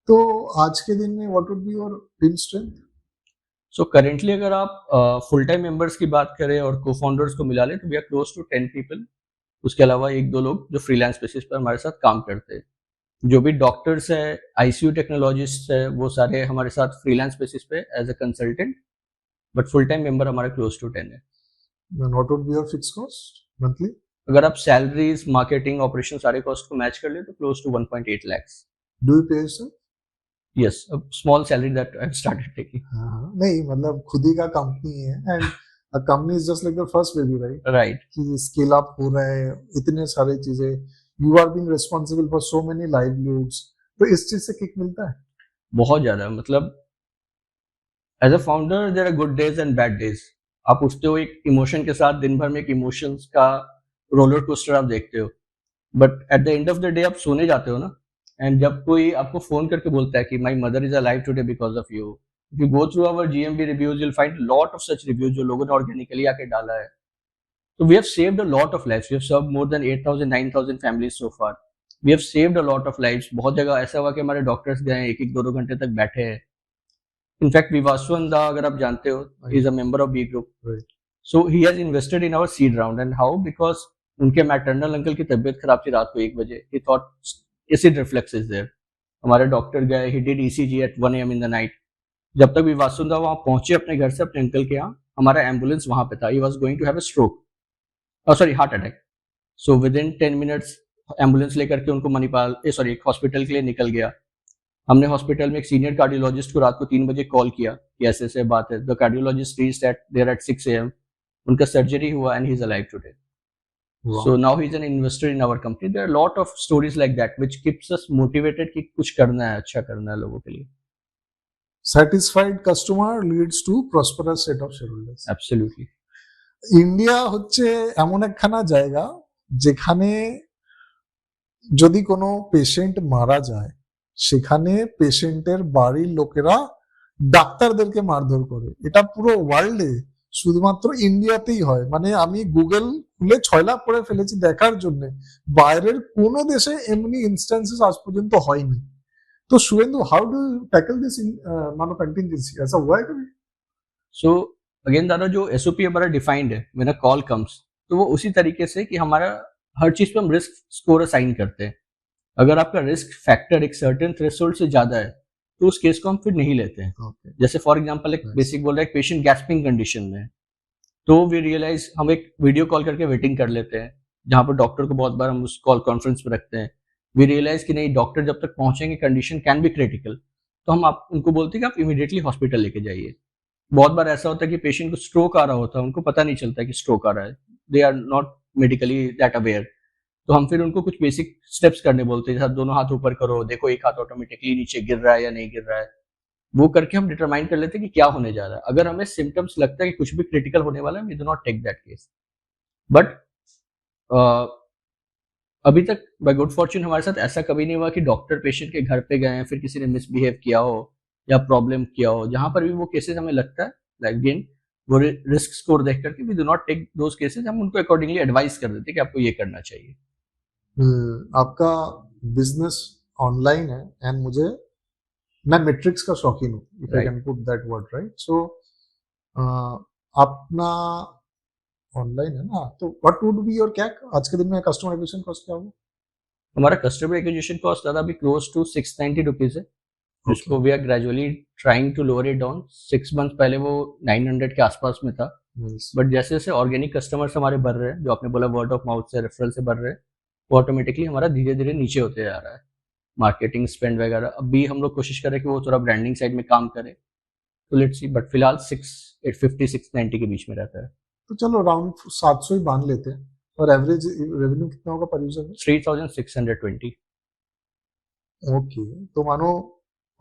तो आज के दिन में what would be your team strength? So currently अगर आप फुल टाइम मेंबर्स की बात करें और को फाउंडर्स को मिला लें तो we are close to 10 people. उसके अलावा 1-2 लोग जो फ्रीलांस बेसिस पर हमारे साथ काम करते हैं. जो भी डॉक्टर्स है, आईसीयू टेक्नोलॉजिस्ट है, वो सारे हमारे साथ फ्रीलांस बेसिस पे as a consultant, but full time member हमारा क्लोज टू 10 है. What would be your fixed cost monthly? अगर आप सैलरीज, मार्केटिंग, ऑपरेशन सारे कॉस्ट को मैच कर ले तो close to 1.8 lakhs. Do you pay yourself? Yes, a small salary that I've started taking. नहीं मतलब खुद ही का कंपनी है and a company is just like the first baby, right? Right. कि स्केल अप हो रहा है, इतने सारे चीजें, you are being responsible for so many livelihoods. तो इस चीज से किक मिलता है बहुत ज्यादा. मतलब as a founder there are good days and bad days. आप उठते हो एक इमोशन के साथ, दिन भर में एक इमोशंस का रोलर कोस्टर आप देखते हो, but at the end of the day आप सोने जाते हो ना, एंड जब कोई आपको फोन करके बोलता है कि my mother is alive today because of you, if you go through our GMB reviews you will find lot of such reviews जो लोगों ने ऑर्गेनिकली आके डाला है. So we have saved a lot of lives. We have served more than 8,000, 9,000 families so far. We have saved a lot of lives. बहुत जगह ऐसा हुआ कि हमारे डॉक्टर्स गए एक एक दो दो घंटे तक बैठे हैं. इनफैक्ट विवासवंदा अगर आप जानते हो, he is a member of B Group. Right. So he has invested in our seed round. And how? Because उनके मैटरनल अंकल की तबीयत खराब थी रात को 1 बजे. He thought acid reflux is there. हमारे डॉक्टर गए, he did ECG at 1 AM in the night. जब तक विवासवंदा वहां पहुंचे अपने घर से अपने अंकल के यहाँ, हमारा एम्बुलेंस वहां पे था. He was going to have a stroke. Heart attack. So with in 10 minutes ambulance लेकर के उनको मणिपाल एक हॉस्पिटल के लिए निकल गया. हमने हॉस्पिटल में एक सीनियर कार्डियोलॉजिस्ट को रात को 3 बजे कॉल किया कि ऐसे ऐसे बात है. The cardiologist reached at 6 AM. उनका सर्जरी हुआ and he is alive today. So now he is an investor in our company. There are lot of stories like that which keeps us motivated कि कुछ करना है, अच्छा करना है लोगों के लिए. Satisfied customer leads to prosperous set of shareholders. Absolutely. India হচ্ছে এমন একখানা জায়গা যেখানে যদি কোনো পেশেন্ট মারা যায় সেখানে পেশেন্টের বাড়ির লোকেরা ডাক্তারদেরকে মারধর করে. এটা পুরো ওয়ার্ল্ডে শুধুমাত্র ইন্ডিয়াতেই হয়. মানে আমি গুগল খুলে 6 লাখ করে ফেলেছি দেখার জন্য, বাইরের কোনো দেশে এমনি ইনস্ট্যান্সেস আজ পর্যন্ত হয়নি. तो Shubhendu, how do you tackle this in मानो कंटिंजेंसी? ऐसा हुआ है कभी? सो अगेन दादा, जो SOP हमारा डिफाइंड है व्हेन अ कॉल कम्स, तो वो उसी तरीके से कि हमारा हर चीज पे हम रिस्क स्कोर असाइन करते हैं. अगर आपका रिस्क फैक्टर एक सर्टेन थ्रेशोल्ड से ज्यादा है तो उस केस को हम फिर नहीं लेते हैं. Okay. जैसे फॉर एग्जांपल एक बेसिक बोल रहा है पेशेंट गैस्पिंग कंडीशन में है, तो वी रियलाइज हम एक वीडियो कॉल करके वेटिंग कर लेते हैं जहां पर डॉक्टर को बहुत बार हम उस कॉल कॉन्फ्रेंस पे रखते हैं. वी रियलाइज कि नहीं, डॉक्टर जब तक पहुंचेंगे कंडीशन कैन बी क्रिटिकल, तो हम आप उनको बोलते हैं कि आप इमीडिएटली हॉस्पिटल लेके जाइए. बहुत बार ऐसा होता है कि पेशेंट को स्ट्रोक आ रहा होता है, उनको पता नहीं चलता कि स्ट्रोक आ रहा है, they are not medically that aware. तो हम फिर उनको कुछ बेसिक स्टेप्स करने बोलते हैं, जैसे दोनों हाथ ऊपर करो, देखो एक हाथ ऑटोमेटिकली नीचे गिर रहा है या नहीं गिर रहा है. वो करके हम डिटरमाइन कर लेते हैं कि क्या होने जा रहा है. अगर हमें सिम्टम्स लगता है कि कुछ भी क्रिटिकल होने वाला है, we do not take that case. But अभी तक बाय गुड फॉर्च्यून हमारे साथ ऐसा कभी नहीं हुआ कि डॉक्टर पेशेंट के घर पे गए हैं, फिर किसी ने मिसबिहेव किया हो या प्रॉब्लम किया हो. जहां पर भी वो केसेस हमें लगता है, लाइक अगेन वो रिस्क स्कोर देख करके we do not take those cases, हम उनको अकॉर्डिंगली एडवाइस कर देते हैं कि आपको ये करना चाहिए. आपका बिजनेस ऑनलाइन है एंड मैं मैट्रिक्स का शौकीन हूँ, if I can put that word, right? So अपना ऑनलाइन है ना, तो what would be your CAC आज के दिन में? कस्टमर एक्विजिशन कॉस्ट क्या होगा? हमारा कस्टमर एक्विजिशन कॉस्ट दादा अभी क्लोज टू 690 रुपीज है, जिसको we are gradually trying to lower it down. 6 month पहले वो 900 के आसपास में था, बट जैसे जैसे ऑर्गेनिक कस्टमर्स हमारे बढ़ रहे हैं, जो आपने बोला वर्ड ऑफ माउथ से रेफरल से बढ़ रहे हैं, वो ऑटोमेटिकली हमारा धीरे धीरे नीचे होते जा रहा है. मार्केटिंग स्पेंड वगैरह अभी हम लोग कोशिश करें कि वो थोड़ा ब्रांडिंग साइड में काम करे, तो लेट्स सी. बट फिलहाल 850 690 के बीच में रहता है. तो चलो अराउंड 700 ही बांध लेते हैं. और एवरेज रेवेन्यू कितना होगा पर यूजर में? 3620. ओके, तो मानो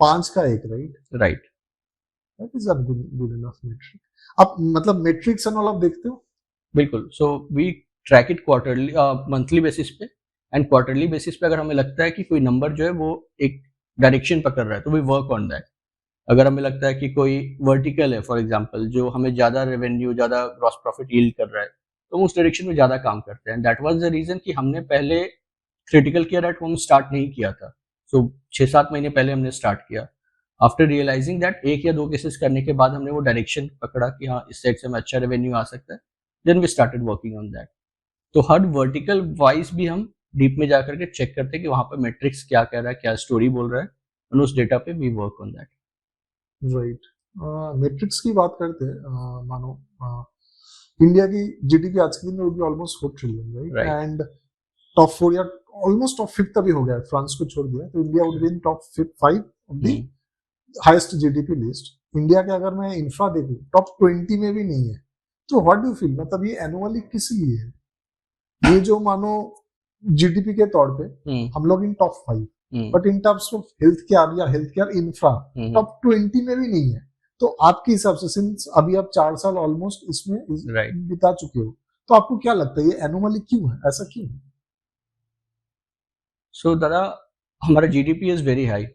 5 का एक, right? That is a good enough metric. अब मतलब मेट्रिक्स एंड ऑल आप देखते हो? बिल्कुल. So we track it quarterly, monthly basis पे एंड क्वार्टरली बेसिस पे. अगर हमें लगता है कि कोई नंबर जो है वो एक डायरेक्शन पकड़ रहा है, तो वी वर्क ऑन दैट. अगर हमें लगता है कि कोई वर्टिकल है, फॉर एग्जांपल, जो हमें ज्यादा रेवेन्यू, ज्यादा ग्रॉस प्रॉफिट यील्ड कर रहा है, तो हम उस डायरेक्शन में ज्यादा काम करते हैं. दैट वाज द रीजन कि हमने पहले critical care at home start नहीं किया था. सो 6-7 महीने पहले हमने स्टार्ट किया. आफ्टर रियलाइजिंग दैट 1 या 2 केसेस करने के बाद हमने वो डायरेक्शन पकड़ा कि हाँ, इस साइड से हमें अच्छा रेवेन्यू आ सकता है. Then we started working on that. तो हर वर्टिकल वाइज भी हम डीप में जाकर के चेक करते हैं कि वहां पर मैट्रिक्स क्या कह रहा है, क्या स्टोरी बोल रहा है, और उस डेटा पे we work on that. Right. Metrics की बात करते हैं. मानो इंडिया की जीडीपी आज के दिन में होगी almost 4 trillion, right? And top 4 या ऑलमोस्ट टॉप 5 अभी हो गया है, फ्रांस को छोड़ दिया, तो India would be in top 5 of the highest GDP list. India के अगर मैं इंफ्रा देखूं, टॉप 20 में भी नहीं है. तो व्हाट डू यू फील, मतलब ये एनुअली किस लिए है? ये जो मानो जीडीपी के तौर पे हम लोग in top 5, but in terms of health care या हेल्थ केयर इंफ्रा टॉप 20 में भी नहीं है. तो आपके हिसाब से सिंस अभी आप 4 साल ऑलमोस्ट इसमें राइट। बिता चुके हो, तो आपको क्या लगता है ये एनोमली क्यों है, ऐसा क्यों है? सो दादा, हमारा GDP is very high,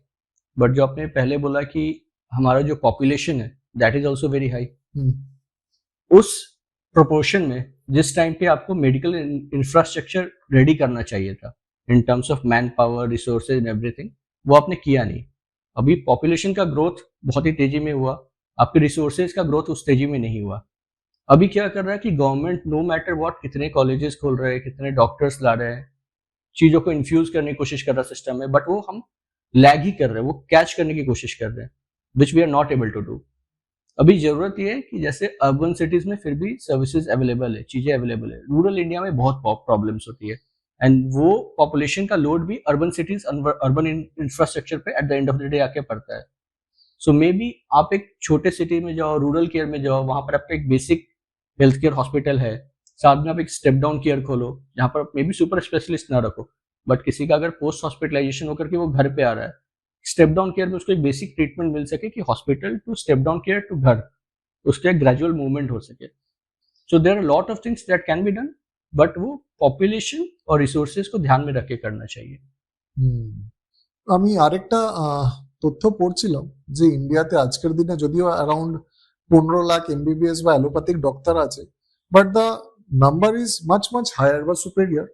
but जो आपने पहले बोला कि हमारा जो पॉपुलेशन है that is also very high. उस प्रोपोर्शन में जिस टाइम पे आपको मेडिकल इंफ्रास्ट्रक्चर रेडी करना चाहिए था इन terms of man power, resources and everything, वो आपने किया नहीं। अभी पॉपुलेशन का ग्रोथ बहुत ही तेजी में हुआ, आपके रिसोर्सेज का ग्रोथ उस तेजी में नहीं हुआ। अभी क्या कर रहा है कि गवर्नमेंट नो मैटर व्हाट कितने कॉलेजेस खोल रहे हैं, कितने डॉक्टर्स ला रहे हैं, चीजों को इन्फ्यूज करने की कोशिश कर रहा है सिस्टम में, बट वो हम लैग ही कर रहे हैं, वो कैच करने की कोशिश कर रहे हैं, which we are not able to do. अभी जरूरत ये है कि जैसे अर्बन सिटीज में फिर भी सर्विसेज अवेलेबल है, चीजें अवेलेबल है, रूरल इंडिया में बहुत प्रॉब्लम्स होती है, एंड वो पॉपुलेशन का लोड भी अर्बन सिटीज, अर्बन इंफ्रास्ट्रक्चर पे eight the end of the day आके पड़ता है। सो मे बी आप एक छोटे सिटी में जाओ, रूरल केयर में जाओ, वहां पर आपका एक बेसिक हेल्थ केयर हॉस्पिटल है, साथ में आप एक स्टेप डाउन केयर खोलो जहां पर मे बी सुपर स्पेशलिस्ट ना रखो, बट किसी का अगर पोस्ट हॉस्पिटलाइजेशन होकर के वो घर पे आ रहा है, स्टेप डाउन केयर में उसको एक बेसिक ट्रीटमेंट मिल सके कि hospital to step down care to घर, उसका एक ग्रेजुअल मूवमेंट हो सके। So there are lot of things that can be done, but वो पॉपुलेशन और रिसोर्सेज को ध्यान में रख के करना चाहिए। আমি আরেকটা তথ্য পড়ছিলাম যে ইন্ডিয়াতে আজকের দিনে যদিও অ্যারাউন্ড 15 লাখ এমবিবিএস বা অ্যালোপ্যাথিক ডক্টর আছে, but the number is much much higher বা সুপেরিয়ার।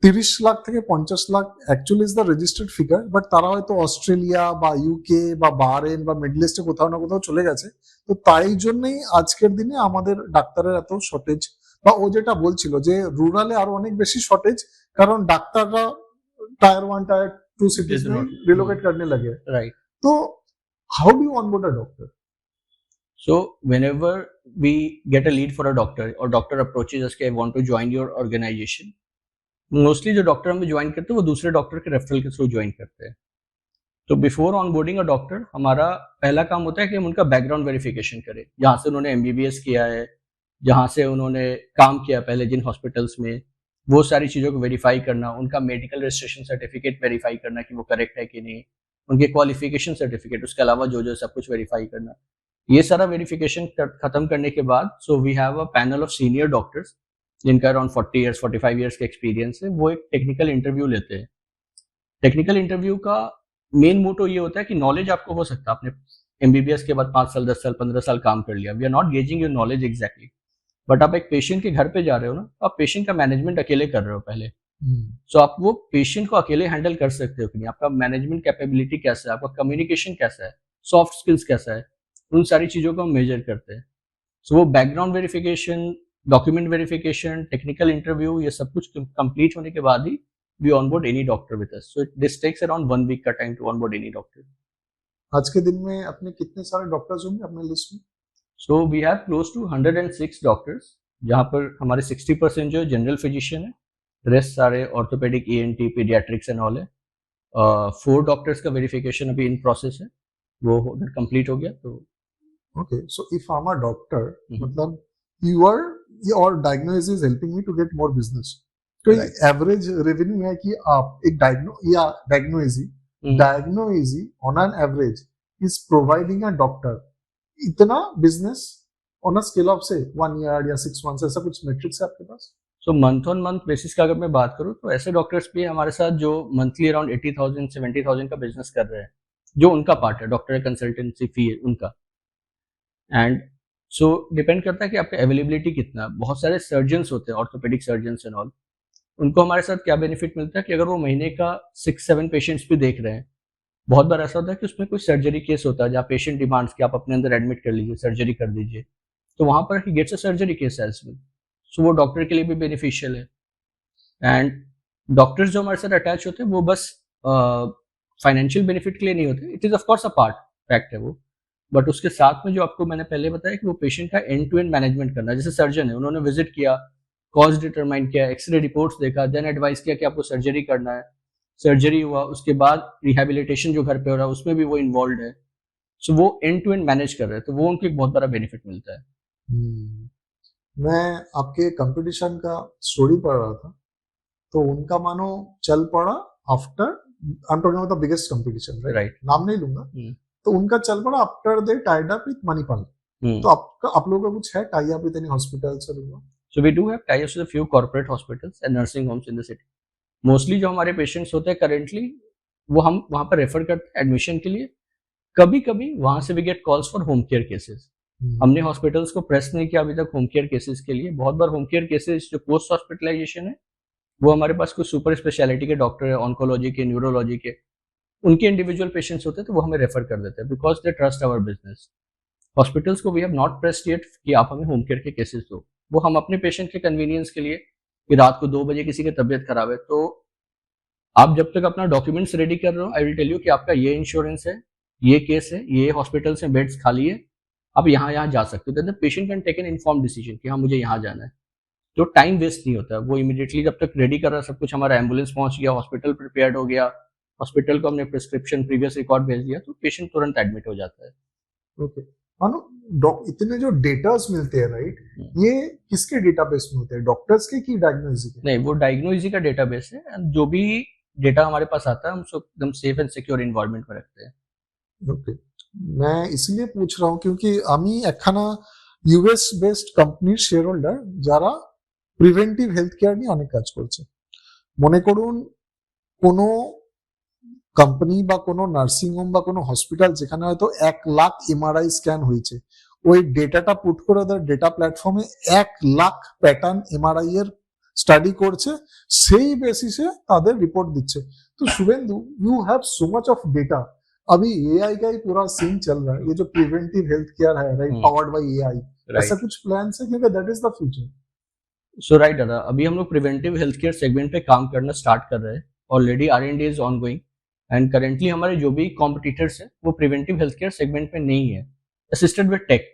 30 লাখ থেকে 50 lakh actually is the registered figure, but তারা হয়তো অস্ট্রেলিয়া বা ইউকে বা বাহরেন বা মিডল ইস্টে কোথাও না কোথাও চলে গেছে। তো তাই জন্যই আজকের দিনে আমাদের ডাক্তারের এত শর্টেজ, বা ও যেটা বলছিল যে রুরালে আরো অনেক বেশি শর্টেজ, কারণ ডাক্তাররা টায়ার 1 টায়ার 2 सिटीज में रिलोकेट करने लगे, राइट। तो how do you onboard a doctor? So whenever we get a lead for a doctor or doctor approaches us कि I want to join your organization, mostly जो डॉक्टर हमें ज्वाइन करते हैं वो दूसरे डॉक्टर के रेफरल के थ्रू ज्वाइन करते हैं। तो बिफोर ऑनबोर्डिंग अ डॉक्टर हमारा पहला काम होता है कि हम उनका बैकग्राउंड वेरिफिकेशन करें, जहाँ से उन्होंने एमबीबीएस किया है, जहाँ से उन्होंने काम किया पहले जिन हॉस्पिटल्स में, वो सारी चीज़ों को वेरीफाई करना, उनका मेडिकल रजिस्ट्रेशन सर्टिफिकेट वेरीफाई करना कि वो करेक्ट है कि नहीं, उनके क्वालिफिकेशन सर्टिफिकेट, उसके अलावा जो जो सब कुछ वेरीफाई करना। ये सारा वेरिफिकेशन खत्म करने के बाद so we have a panel of senior doctors जिनका अराउंड 40 ईयर्स 45 ईयर्स का एक्सपीरियंस है, वो एक टेक्निकल इंटरव्यू लेते हैं। टेक्निकल इंटरव्यू का मेन मोटो ये होता है कि नॉलेज आपको हो सकता है, आपने एमबीबीएस के बाद 5 साल 10 साल 15 साल काम कर लिया, we are not gauging your knowledge exactly, but आप एक पेशेंट के घर पे जा रहे हो ना, आप पेशेंट का मैनेजमेंट अकेले कर रहे हो पहले। सो आप वो पेशेंट को अकेले हैंडल कर सकते हो कि नहीं, आपका मैनेजमेंट कैपेबिलिटी कैसा है, आपका कम्युनिकेशन कैसा है, सॉफ्ट स्किल्स कैसा है, उन सारी चीजों को हम मेजर करते हैं। सो वो background verification, document verification, technical interview, ये सब कुछ कंप्लीट होने के बाद ही we onboard any doctor with us. So this takes around 1 week का time to onboard any doctor. आज के दिन में अपने कितने सारे डॉक्टर्स होंगे अपने लिस्ट में? So we have close to 106 doctors, जहाँ पर हमारे 60% जो जनरल फिजिशियन है, रेस्ट सारे orthopaedic, ENT, paediatrics and all है। 4 डॉक्टर्स का वेरिफिकेशन अभी इन प्रोसेस है, वो उधर कंप्लीट हो गया। तो okay, so if I am a doctor, मतलब your diagnosis is helping me to get more business, तो एवरेज रेवेन्यू है कि आप एक diagnosis on an average is providing a doctor इतना business on a scale of से 1 ईयर या 6 मंथ्स, ऐसा कुछ मेट्रिक्स है आपके पास? सो मंथ ऑन मंथ बेसिस का अगर मैं बात करूँ तो ऐसे डॉक्टर्स भी हमारे साथ जो मंथली अराउंड 80,000 70,000 का बिजनेस कर रहे हैं, जो उनका पार्ट है डॉक्टर कंसल्टेंसी फी है उनका। एंड सो डिपेंड करता है कि आपका अवेलेबिलिटी कितना। बहुत सारे सर्जन्स होते हैं, ऑर्थोपेडिक सर्जन्स एंड ऑल, उनको हमारे साथ क्या बेनिफिट मिलता है कि अगर वो महीने का 6-7 पेशेंट्स भी देख रहे हैं, बहुत बार ऐसा होता है कि उसमें कोई सर्जरी केस होता है जहाँ पेशेंट डिमांड्स कि आप अपने अंदर एडमिट कर लीजिए, सर्जरी कर दीजिए, तो वहां पर ही gets a surgery case as well. So वो डॉक्टर के लिए भी बेनिफिशियल है। एंड डॉक्टर्स जो हमारे साथ अटैच होते हैं वो बस फाइनेंशियल बेनिफिट के लिए नहीं होते, it is of course a part, fact है वो, बट उसके साथ में जो आपको मैंने पहले बताया कि वो पेशेंट का एंड टू एंड मैनेजमेंट करना। जैसे सर्जन है, उन्होंने विजिट किया, कॉज डिटरमाइन किया, एक्सरे रिपोर्ट्स देखा, देन एडवाइस किया कि आपको सर्जरी करना है, सर्जरी हुआ, उसके बाद रिहेबिलिटेशन जो घर पे हो रहा है उसमें भी वो इन्वॉल्व है। सो वो एंड टू एंड मैनेज कर रहे हैं, तो वो उनको एक बहुत बड़ा बेनिफिट मिलता है। मैं आपके कंपटीशन का स्टोरी पढ़ रहा था, तो उनका मानो चल पड़ा after, I am talking about the biggest competition, right? नाम नहीं लूंगा। तो उनका चल पड़ा after they tied up with Manipal. Hmm. तो आप लोगों का कुछ है tie up with any hospitals और So we do have tie-ups with a few corporate hospitals and nursing homes in the city. Mostly जो हमारे पेशेंट्स होते हैं करेंटली वो हम वहाँ पर रेफर करते हैं एडमिशन के लिए। कभी कभी वहाँ से we get calls for home care cases. हमने हॉस्पिटल्स को प्रेस नहीं किया अभी तक होम केयर केसेस के लिए। बहुत बार होम केयर केसेस जो पोस्ट हॉस्पिटलाइजेशन है वो हमारे पास कुछ सुपर स्पेशलिटी के डॉक्टर है, ऑन्कोलॉजी के, न्यूरोलॉजी के, उनके इंडिविजुअल पेशेंट्स होते हैं तो वो हमें रेफर कर देते हैं because they trust our business. Hospitals को we have not pressed yet कि आप हमें होम केयर के केसेस दो। वो हम अपने पेशेंट के कन्वीनियंस के लिए कि रात को 2 बजे किसी की तबीयत खराब है तो आप जब तक अपना डॉक्यूमेंट्स रेडी कर रहे हो आई विल टेल यू कि आपका ये इंश्योरेंस है, ये केस है, ये हॉस्पिटल्स में बेड्स खाली है, आप यहाँ जा सकते हो। The patient can take an inform decision कि हाँ मुझे यहाँ जाना है। तो टाइम वेस्ट नहीं होता है। वो इमीडिएटली जब तक रेडी कर रहा है सब कुछ, हमारा एम्बुलेंस पहुंच गया, हॉस्पिटल प्रिपेयर्ड हो गया, हॉस्पिटल को हमने प्रिस्क्रिप्शन प्रीवियस रिकॉर्ड भेज दिया तो पेशेंट तुरंत एडमिट हो जाता है। ओके मानो इतने जो डेटास मिलते हैं राइट, ये किसके डेटाबेस में होते हैं, डॉक्टर्स के कि डायग्नोसिस के? नहीं, वो डायग्नोसिस का डेटाबेस है। जो भी डेटा हमारे पास आता है हम उसको एकदम सेफ एंड सिक्योर एनवायरनमेंट में रखते हैं। ओके, मैं इसलिए पूछ रहा हूँ क्योंकि আমি একখানা ইউএস বেসড কোম্পানির শেয়ার হোল্ডার যারা প্রিভেন্টিভ হেলথ কেয়ার নিয়ে অনেক কাজ করছে। মনে করুন কোনো কোম্পানি বা কোনো নার্সিং হোম বা কোনো হসপিটাল যেখানে হয়তো 1 লাখ এমআরআই স্ক্যান হয়েছে, ওই ডেটাটা পুট করে ওদের ডেটা প্ল্যাটফর্মে 1 লাখ প্যাটার্ন এমআরআই এর স্টাডি করছে, সেই বেসিসে তাদের রিपोर्ट দিচ্ছে। तो Shubhendu, you have so much of data. अभी एआई का ही पूरा सीन चल रहा है, ये जो प्रिवेंटिव हेल्थ केयर है राइट, पावर्ड बाय एआई, ऐसा कुछ प्लान है क्योंकि that is the future. So right दादा, अभी हम लोग प्रिवेंटिव हेल्थ केयर सेगमेंट पे काम करना स्टार्ट कर रहे हैं। Already R&D is ongoing and currently हमारे जो भी कॉम्पिटिटर्स हैं वो प्रिवेंटिव हेल्थ केयर सेगमेंट में नहीं है, assisted with tech.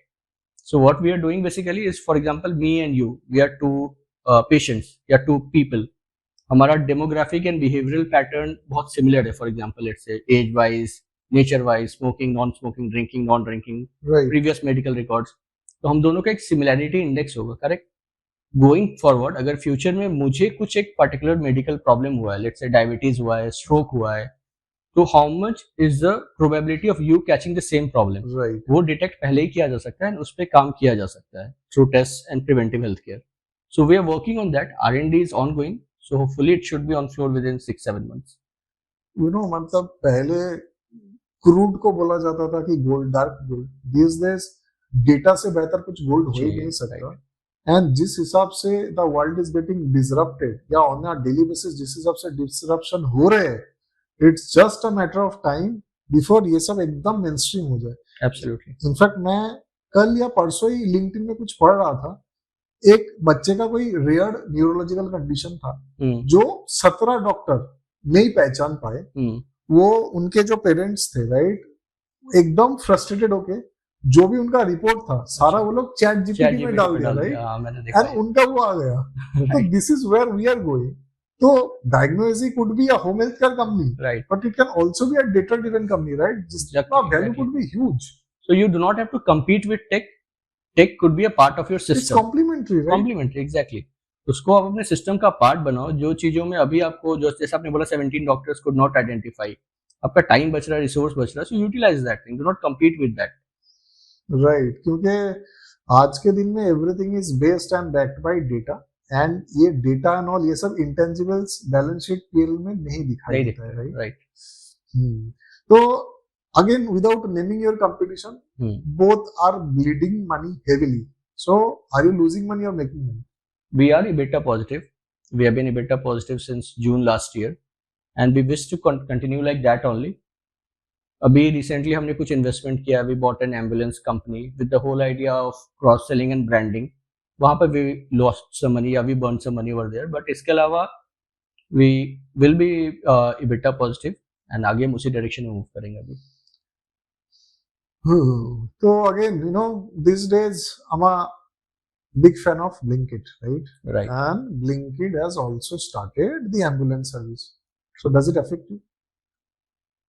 So what we are doing basically is, for example me and you, we are 2 patients या 2 पीपल, हमारा डेमोग्राफिक एंड बिहेवियरल पैटर्न बहुत सिमिलर है। For example let's say age wise, nature wise, smoking, non smoking, drinking, non drinking, previous medical records, तो हम दोनों का एक सिमिलैरिटी इंडेक्स होगा, करेक्ट। गोइंग फॉरवर्ड अगर फ्यूचर में मुझे कुछ एक पर्टिकुलर मेडिकल प्रॉब्लम हुआ है, लेट्स से डायबिटीज हुआ है, स्ट्रोक हुआ है, तो how much is the probability of you catching the same problem, right, वो डिटेक्ट पहले ही किया जा सकता है, उस पर काम किया जा सकता है through test and preventive health care. So we are working on that, R&D is ongoing, so hopefully it should be on floor within 6-7 months. You know मतलब पहले क्रूड को बोला जाता था कि gold, dark gold, this days data से बेहतर कुछ गोल्ड हो ही नहीं सकता। एंड जिस हिसाब से the world is getting disrupted या ऑन अ डेली बेसिस जिस हिसाब से डिसरप्शन हो रहे हैं, it's just a matter of time before ये सब एकदम मेनस्ट्रीम हो जाए। एब्सोल्युटली। इनफैक्ट मैं कल या परसों ही लिंक्डइन में कुछ पढ़ रहा था, एक बच्चे का कोई रेयर न्यूरोलॉजिकल कंडीशन था जो 17 डॉक्टर नहीं पहचान पाए। वो उनके जो पेरेंट्स थे राइट, एकदम फ्रस्ट्रेटेड होके जो भी उनका रिपोर्ट था सारा वो लोग चैट जीपीटी में डाल दिया राइट, एंड उनका वो आ गया। तो this is where we are going. तो diagnosis could be a home health care company, right, but it can also be a data driven company right, जिसका value could be huge. So you do not have to compete with tech. Tech could be a part of your system. It's complementary, right? Complementary, exactly. उसको आप अपने सिस्टम का पार्ट बनाओ। जो चीजों में अभी आपको, जो जैसे आपने बोला 17 डॉक्टर्स could not identify, आपका टाइम बच रहा है, रिसोर्स बच रहा है, so utilize that thing, do not compete with that. Right, क्योंकि आज के दिन में everything is based and backed by data, and ये डेटा एंड ऑल ये सब इंटेंजिबल्स बैलेंस शीट पीएल में नहीं दिखाई देता है राइट। तो again without naming your competition, both are bleeding money heavily. So are you losing money or making money? We are EBITDA positive. We have been EBITDA positive since June last year and we wish to continue like that only. अभी रिसेंटली हमने कुछ इन्वेस्टमेंट किया, we bought an ambulance company with the whole idea of cross selling and branding. वहां पर वी लॉस्ट सम मनी या we burn some money over there, but इसके अलावा we will be EBITDA positive and आगे हम उसी डायरेक्शन में मूव करेंगे अभी। So again, you know, these days I'm a big fan of Blinkit, right? Right. And Blinkit has also started the ambulance service. So does it affect you?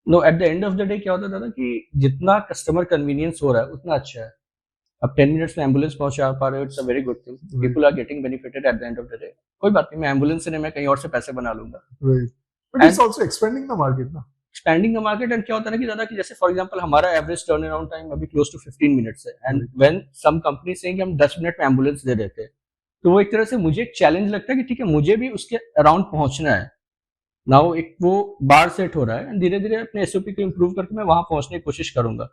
No, at the end of the day क्या होता था कि जितना कस्टमर कन्वीनियंस हो रहा है उतना अच्छा है। अब 10 मिनट्स में एम्बुलेंस पहुंचा पा रहे हो, it's a very good thing, people are getting benefited at the end of the day. कोई बात नहीं, मैं एम्बुलेंस से नहीं, मैं कहीं और से पैसे बना लूंगा। Right. But it's also expanding the market ना। Expanding the market. एंड क्या होता है ना कि दादा कि जैसे फॉर एग्जांपल हमारा एवरेज टर्न अराउंड टाइम अभी क्लोज टू 15 मिनट्स है, and when some company saying हम 10 मिनट में एम्बुलेंस दे देते हैं, तो वो एक तरह से मुझे एक चैलेंज लगता है कि ठीक है मुझे भी उसके अराउंड पहुंचना है। नाउ एक वो बार सेट हो रहा है, धीरे धीरे अपने एसओपी को इम्प्रूव करके मैं वहां पहुंचने की कोशिश करूंगा।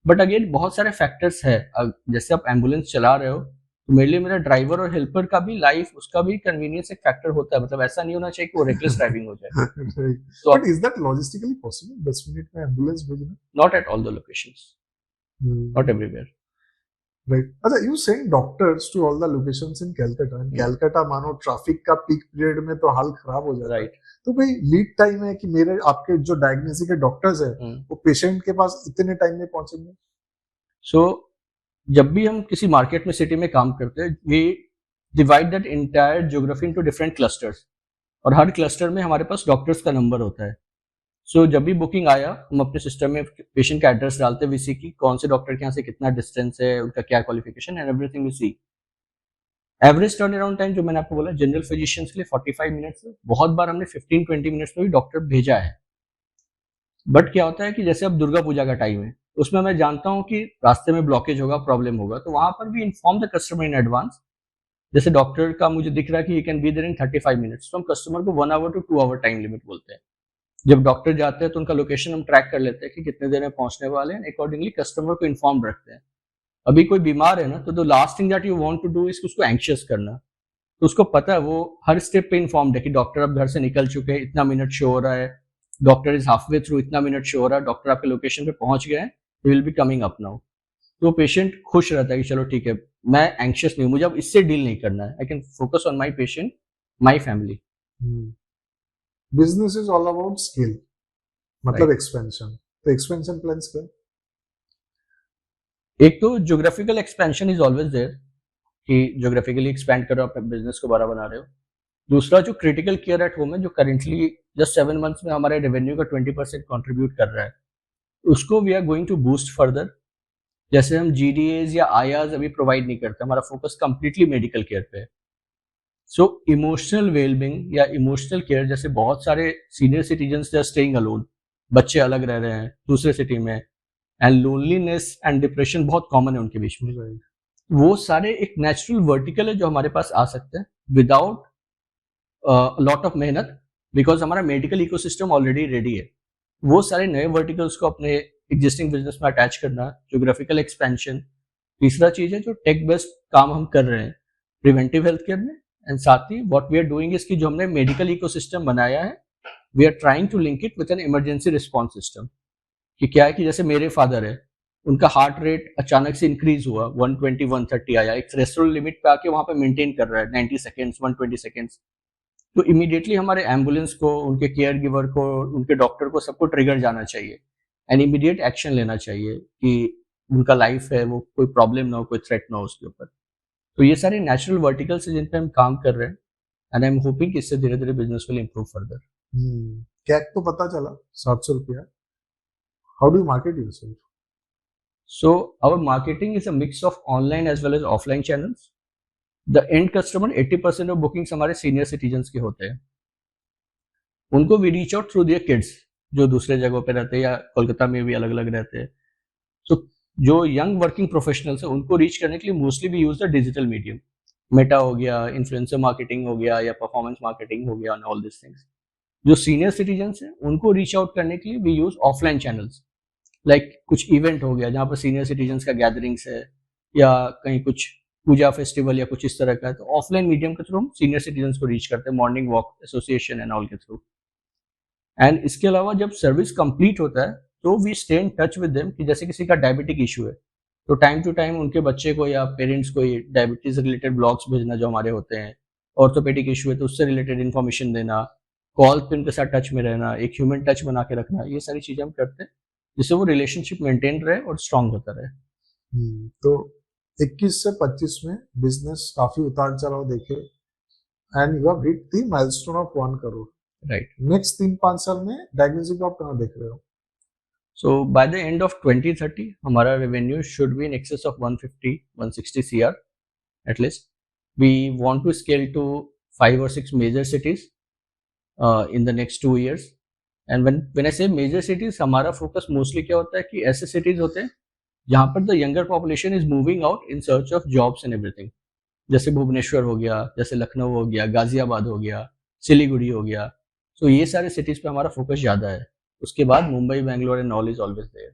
बट अगेन बहुत सारे फैक्टर्स है। जैसे आप एम्बुलेंस चला रहे हो तो मेरे लिए मेरा ड्राइवर और हेल्पर का भी लाइफ, उसका भी कन्वीनियंस एक फैक्टर होता है। मतलब ऐसा नहीं होना चाहिए कि वो रेकलेस ड्राइविंग हो जाए। तो but is that logistically possible 10 minute में एम्बुलेंस भेजना? Not at all the locations, not everywhere. Right. अच्छा, you send doctors to all the locations in Calcutta, and Calcutta मानो ट्रैफिक का पीक पीरियड में तो हाल खराब हो जाता है। तो भाई लीड टाइम है कि मेरे आपके जो डायग्नोसिस के डॉक्टर्स है वो पेशेंट के पास इतने टाइम में पहुंचेंगे? सो जब भी हम किसी मार्केट में, सिटी में काम करते हैं, we divide that entire geography into different clusters, और हर क्लस्टर में हमारे पास डॉक्टर्स का नंबर होता है। सो जब भी बुकिंग आया हम अपने सिस्टम में पेशेंट का एड्रेस डालते हैं, वी सी की कौन से डॉक्टर के यहाँ से कितना डिस्टेंस है, उनका क्या qualification, and everything we see. Average turn around time जो मैंने आपको बोला जनरल फिजिशियंस के लिए 45 मिनट्स है। बहुत बार हमने 15-20 मिनट्स में भी डॉक्टर भेजा है। बट क्या होता है कि जैसे अब दुर्गा पूजा का टाइम है, उसमें मैं जानता हूँ कि रास्ते में ब्लॉकेज होगा, प्रॉब्लम होगा, तो वहां पर भी inform the customer in advance. जैसे डॉक्टर का मुझे दिख रहा है कि he can be there in 35 minutes, तो हम कस्टमर को 1 hour to 2 hour time limit बोलते हैं। जब डॉक्टर जाते हैं तो उनका लोकेशन हम ट्रैक कर लेते हैं कि कितने देर में पहुंचने वाले हैं, अकॉर्डिंगली कस्टमर को इन्फॉर्म रखते हैं। अभी कोई बीमार है ना, तो the last thing that you want to do is उसको एंग्शियस करना। तो उसको पता है, वो हर स्टेप पे इन्फॉर्म्ड है कि डॉक्टर अब घर से निकल चुके हैं, इतना मिनट शो हो रहा है, doctor is half way through, इतना मिनट शो हो रहा है, डॉक्टर आपके लोकेशन पे पहुंच गए हैं, will be coming up now. तो पेशेंट खुश रहता है कि चलो ठीक है, मैं एंग्शियस नहीं हूं, मुझे अब इससे डील नहीं करना है, I can focus on my patient, my family. Business is all about scale, मतलब एक्सपेंशन। तो एक्सपेंशन प्लान्स क्या? एक तो geographical expansion is always there, कि ज्योग्राफिकली एक्सपैंड कर रहे हो, अपने बिजनेस को बड़ा बना रहे हो। दूसरा जो क्रिटिकल केयर एट होम है, जो करेंटली जस्ट 7 मंथ्स में हमारे रेवेन्यू का 20% कंट्रीब्यूट कर रहा है, उसको we are going to boost further. जैसे हम जीडीएज या आयाज अभी प्रोवाइड नहीं करते, हमारा फोकस कंप्लीटली मेडिकल केयर पे है। सो इमोशनल वेलबिंग या इमोशनल केयर, जैसे बहुत सारे senior citizen they are staying alone, बच्चे अलग रह रहे हैं दूसरे सिटी में, एंड लोनलीनेस एंड डिप्रेशन बहुत कॉमन है उनके बीच में। वो सारे एक नेचुरल वर्टिकल है जो हमारे पास आ सकते हैं विदाउट लॉट ऑफ मेहनत, बिकॉज हमारा मेडिकल इकोसिस्टम ऑलरेडी रेडी है। वो सारे नए वर्टिकल्स को अपने एग्जिस्टिंग बिजनेस में अटैच करना, ज्योग्राफिकल एक्सपेंशन। तीसरा चीज है जो टेक बेस्ड काम हम कर रहे हैं प्रिवेंटिव हेल्थ केयर में, एंड साथ ही व्हाट वी आर डूइंग इसकी जो हमने मेडिकल इकोसिस्टम बनाया है, we are trying to link it with an emergency response system. कि क्या है कि जैसे मेरे फादर है, उनका हार्ट रेट अचानक से इंक्रीज हुआ, 120 130 आया, एक थ्रेशोल्ड लिमिट पे आके वहां पे मेंटेन कर रहा है 90 सेकेंड्स 120 सेकेंड्स, तो इमीडिएटली हमारे एम्बुलेंस को, उनके केयर गिवर को, उनके डॉक्टर को, सबको ट्रिगर जाना चाहिए एंड इमीडिएट एक्शन लेना चाहिए कि उनका लाइफ है वो कोई प्रॉब्लम ना हो, कोई थ्रेट ना हो उसके ऊपर। तो ये सारे नेचुरल वर्टिकल्स है जिन पे हम काम कर रहे हैं, एंड आई एम होपिंग कि इससे धीरे धीरे बिजनेस विल इंप्रूव फर्दर। कैक तो पता चला 700 रुपया। How do you market yourself? So our marketing is a mix of online as well as offline channels. The end customer 80% of bookings हमारे senior citizens के होते हैं। उनको we reach out through their kids जो दूसरे जगहों पे रहते हैं या कोलकाता में भी अलग अलग रहते हैं। So जो young working professionals है उनको reach करने के लिए mostly we use the digital medium. Meta हो गया, इन्फ्लुएंसर मार्केटिंग हो गया या परफॉर्मेंस मार्केटिंग हो गया, ऑल दिस थिंग्स। जो सीनियर सिटीजन्स हैं उनको रीच आउट करने के लिए we use offline channels, like कुछ इवेंट हो गया जहाँ पर सीनियर सिटीजन्स का गैदरिंग्स है, या कहीं कुछ पूजा फेस्टिवल या कुछ इस तरह का है, तो ऑफलाइन मीडियम के थ्रू हम सीनियर सिटीजन्स को रीच करते हैं, morning walk association and all के थ्रू। एंड इसके अलावा जब सर्विस कंप्लीट होता है तो we stay in touch with them, कि जैसे किसी का डायबिटिक इशू है तो टाइम टू टाइम उनके बच्चे को या पेरेंट्स को डायबिटीज रिलेटेड ब्लॉग्स भेजना जो हमारे होते हैं, ऑर्थोपेडिक इशू है तो उससे रिलेटेड इन्फॉर्मेशन देना, कॉल पे उनके साथ टच में रहना, एक ह्यूमन टच बना के रखना, ये सारी चीजें हम करते हैं जिससे वो रिलेशनशिप मेंटेन रहे और स्ट्रांग होता रहे। तो 21 से 25 में बिजनेस काफी उतार चढ़ाव देखे, and you have hit the milestone of 1 crore. Right. Next 3-5 साल में डायग्नोस्टिक आप कहाँ देख रहे हो? So by the end of 2030 हमारा revenue should be in excess of 150-160 CR at least. We want to scale to 5 or 6 major cities in the next 2 years, and when I से मेजर सिटीज, हमारा फोकस मोस्टली क्या होता है कि ऐसे सिटीज होते हैं जहाँ पर the younger population is moving out in search of jobs and everything. जैसे भुवनेश्वर हो गया, जैसे लखनऊ हो गया, गाजियाबाद हो गया, सिलीगुड़ी हो गया. सो ये सारे सिटीज पे हमारा फोकस ज्यादा है. उसके बाद Mumbai, Bangalore and all is always there.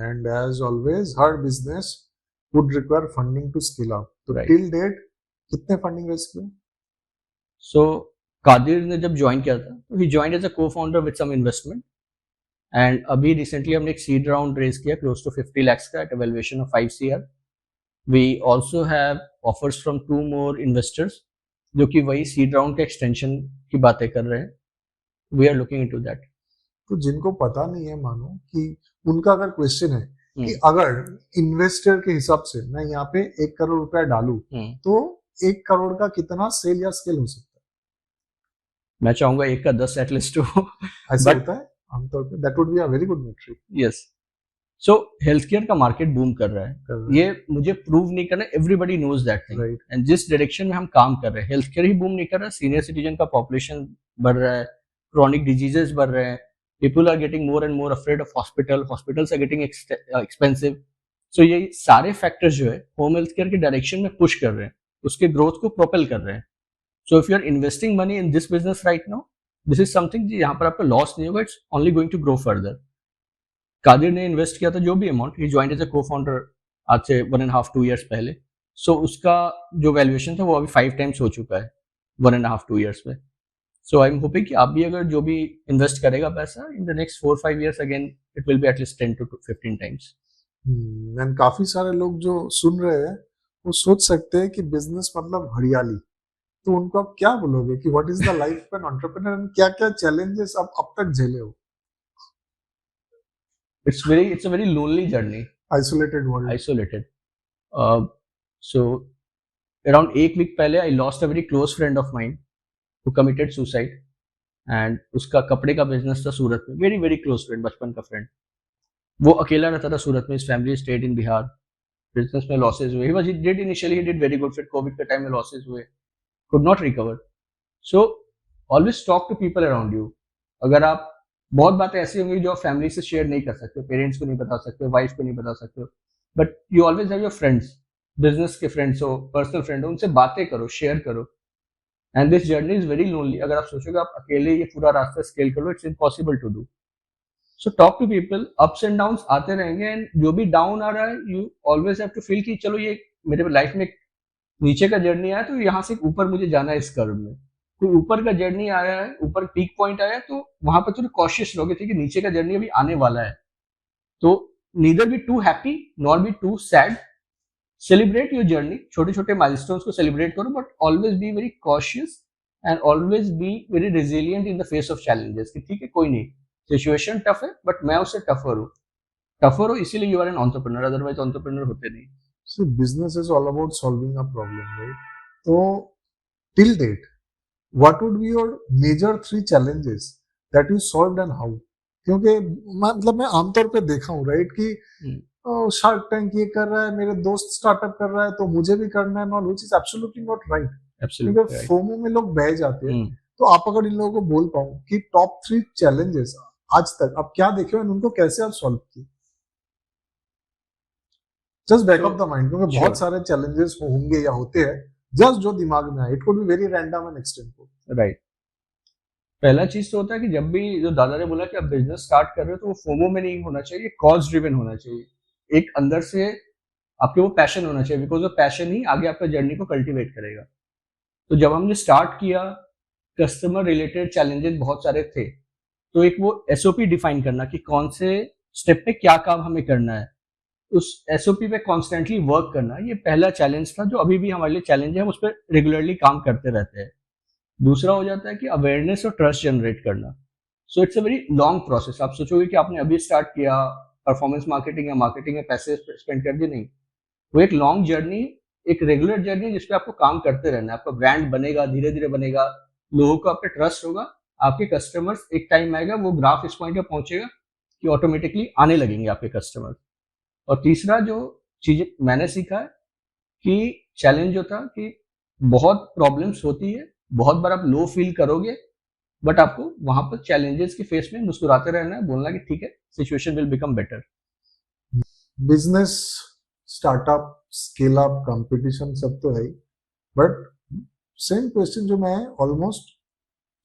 And as always, हर business would require funding to scale up. तो Right. till date कितने फंडिंग रेज किए? सो कादिर ने जब ज्वाइन किया था तो ही join as a cofounder with some investment. And अभी रिसेंटली हमने एक सीड राउंड रेज किया क्लोज टू 50 lakhs का at a valuation of 5 CR. We also have offers from 2 more investors जो कि वही सीड राउंड के एक्सटेंशन की बातें कर रहे हैं. We are looking into that. तो जिनको पता नहीं है, मानो कि उनका अगर क्वेश्चन है कि अगर इन्वेस्टर के हिसाब से मैं यहाँ पे 1 करोड़ रुपया डालूं तो 1 करोड़ का कितना सेल या स्केल हो सकता है? मैं चाहूंगा 1 का 10 एटलीस्ट हो. ऐसा होता है आमतौर पे. That would be a very good metric. Yes. So health care का मार्केट बूम कर रहा है. ये मुझे प्रूव नहीं करना, everybody knows that thing. And जिस डायरेक्शन में हम काम कर रहे हैं, हेल्थ केयर ही बूम नहीं कर रहा, सीनियर सिटीजन का पॉपुलेशन बढ़ रहा है, क्रॉनिक डिजीजेस बढ़ रहे हैं, people are getting more and more afraid of hospitals are getting expensive. So ये सारे फैक्टर्स जो है होम हेल्थ केयर के डायरेक्शन में पुश कर रहे हैं, उसके ग्रोथ को प्रोपेल कर रहे हैं. So if you are investing money in this business right now, this is something यहाँ पर आपका लॉस नहीं होगा, it's only going to grow further. Qadir ने इन्वेस्ट किया था जो भी amount, he joined as a cofounder आज से 1.5-2 years पहले. सो उसका जो वैल्यूएशन था वो अभी 5 times हो चुका है 1.5-2 years में. So I'm hoping कि आप भी अगर जो भी इन्वेस्ट करेगा पैसा in the next 4-5 years again it will be at least 10 to 15 times. And काफी सारे लोग जो सुन रहे हैं वो सोच सकते हैं कि बिजनेस मतलब हरियाली. तो उनको आप क्या बोलोगे कि what is the life of an entrepreneur and क्या क्या चैलेंजेस आप अब तक झेले हो? It's a very lonely journey. Isolated world. Isolated. So around 1 week पहले I lost a very close friend of mine who committed suicide. And उसका कपड़े का बिजनेस था सूरत में, वेरी वेरी क्लोज फ्रेंड, बचपन का फ्रेंड. वो अकेला रहता था सूरत में, his family stayed in Bihar. Business में लॉसेस हुए. he did initially he did very good, फिर कोविड के टाइम में लॉसेस हुए, could not recover. So always talk to people around you. अगर आप बहुत बातें ऐसी होंगी जो आप फैमिली से शेयर नहीं कर सकते, पेरेंट्स को नहीं बता सकते, वाइफ को नहीं बता सकते, but you always have your friends, business के फ्रेंड्स हो, पर्सनल फ्रेंड हो, उनसे बातें करो, शेयर करो. And this journey is very lonely. अगर आप सोचोगे आप अकेले ये पूरा रास्ता स्केल कर लो, it's impossible to do. So talk to people. Ups and downs आते रहेंगे, एंड जो भी डाउन आ रहा है you always have to feel कि चलो ये मेरे लाइफ में नीचे का जर्नी आया तो यहाँ से ऊपर मुझे जाना है इस कर्व में. कोई ऊपर का जर्नी आया है, ऊपर पीक पॉइंट आया है, तो वहां पर थोड़ी कॉशियस रहोगे, ठीक है नीचे का जर्नी अभी आने वाला है. तो neither be too happy nor be too sad. Celebrate your journey, छोटे छोटे माइलस्टोन्स को सेलिब्रेट करो, but always be very cautious and always be very resilient in the face of challenges. कि ठीक है कोई नहीं, सिचुएशन टफ है बट मैं उससे टफर हूँ. टफर हो इसीलिए you are an entrepreneur, otherwise entrepreneur होते नहीं. So business is all about solving a problem, right? So till date, what would be your major 3 challenges that you solved and how? क्योंकि मतलब मैं आमतौर पे देखा हूँ, राइट, कि शार्क टैंक ये कर रहा है, मेरे दोस्त स्टार्टअप कर रहा है तो मुझे भी करना है, not which is absolutely not right. क्योंकि फोमो में लोग बह जाते हैं. तो आप अगर इन लोगों को बोल पाओ कि टॉप 3 चैलेंजेस आज तक आप क्या देखे हो, उनको कैसे आप सॉल्व किए, just back of the mind, क्योंकि बहुत सारे चैलेंजेस होंगे या होते हैं, जस्ट जो दिमाग में आए. It could be very random and extempore. Right. पहला चीज तो होता है कि जब भी जो दादा ने बोला कि आप बिजनेस स्टार्ट कर रहे हो तो वो फोमो में नहीं होना चाहिए, कॉज ड्रिवन होना चाहिए. एक अंदर से आपके वो पैशन होना चाहिए, बिकॉज वो पैशन ही आगे आपका जर्नी को कल्टीवेट करेगा. तो जब हमने स्टार्ट किया, कस्टमर रिलेटेड चैलेंजेस बहुत सारे थे. तो एक वो एसओपी डिफाइन करना कि कौन से स्टेप पे क्या काम हमें करना है, उस एसओपी पे कॉन्स्टेंटली वर्क करना, ये पहला चैलेंज था जो अभी भी हमारे लिए चैलेंज है. हम उस पर रेगुलरली काम करते रहते हैं. दूसरा हो जाता है कि अवेयरनेस और ट्रस्ट जनरेट करना. So it's a very long process. आप सोचोगे कि आपने अभी स्टार्ट किया, परफॉर्मेंस मार्केटिंग या मार्केटिंग में पैसे स्पेंड कर दिए, नहीं. वो एक लॉन्ग जर्नी, एक रेगुलर जर्नी जिसपे आपको काम करते रहना है. आपका ब्रांड बनेगा, धीरे धीरे बनेगा, लोगों को आप पे ट्रस्ट होगा, आपके कस्टमर्स, एक टाइम आएगा वो ग्राफ इस पॉइंट पे पहुंचेगा कि ऑटोमेटिकली आने लगेंगे आपके कस्टमर. और तीसरा जो चीज मैंने सीखा है कि चैलेंज होता कि बहुत प्रॉब्लम्स होती है, बहुत बार आप लो फील करोगे, बट आपको वहां पर चैलेंजेस के फेस में मुस्कुराते रहना है, बोलना कि ठीक है, situation will become better. Business, startup, scale up, competition सब तो है ही, बट सेम क्वेश्चन जो मैं ऑलमोस्ट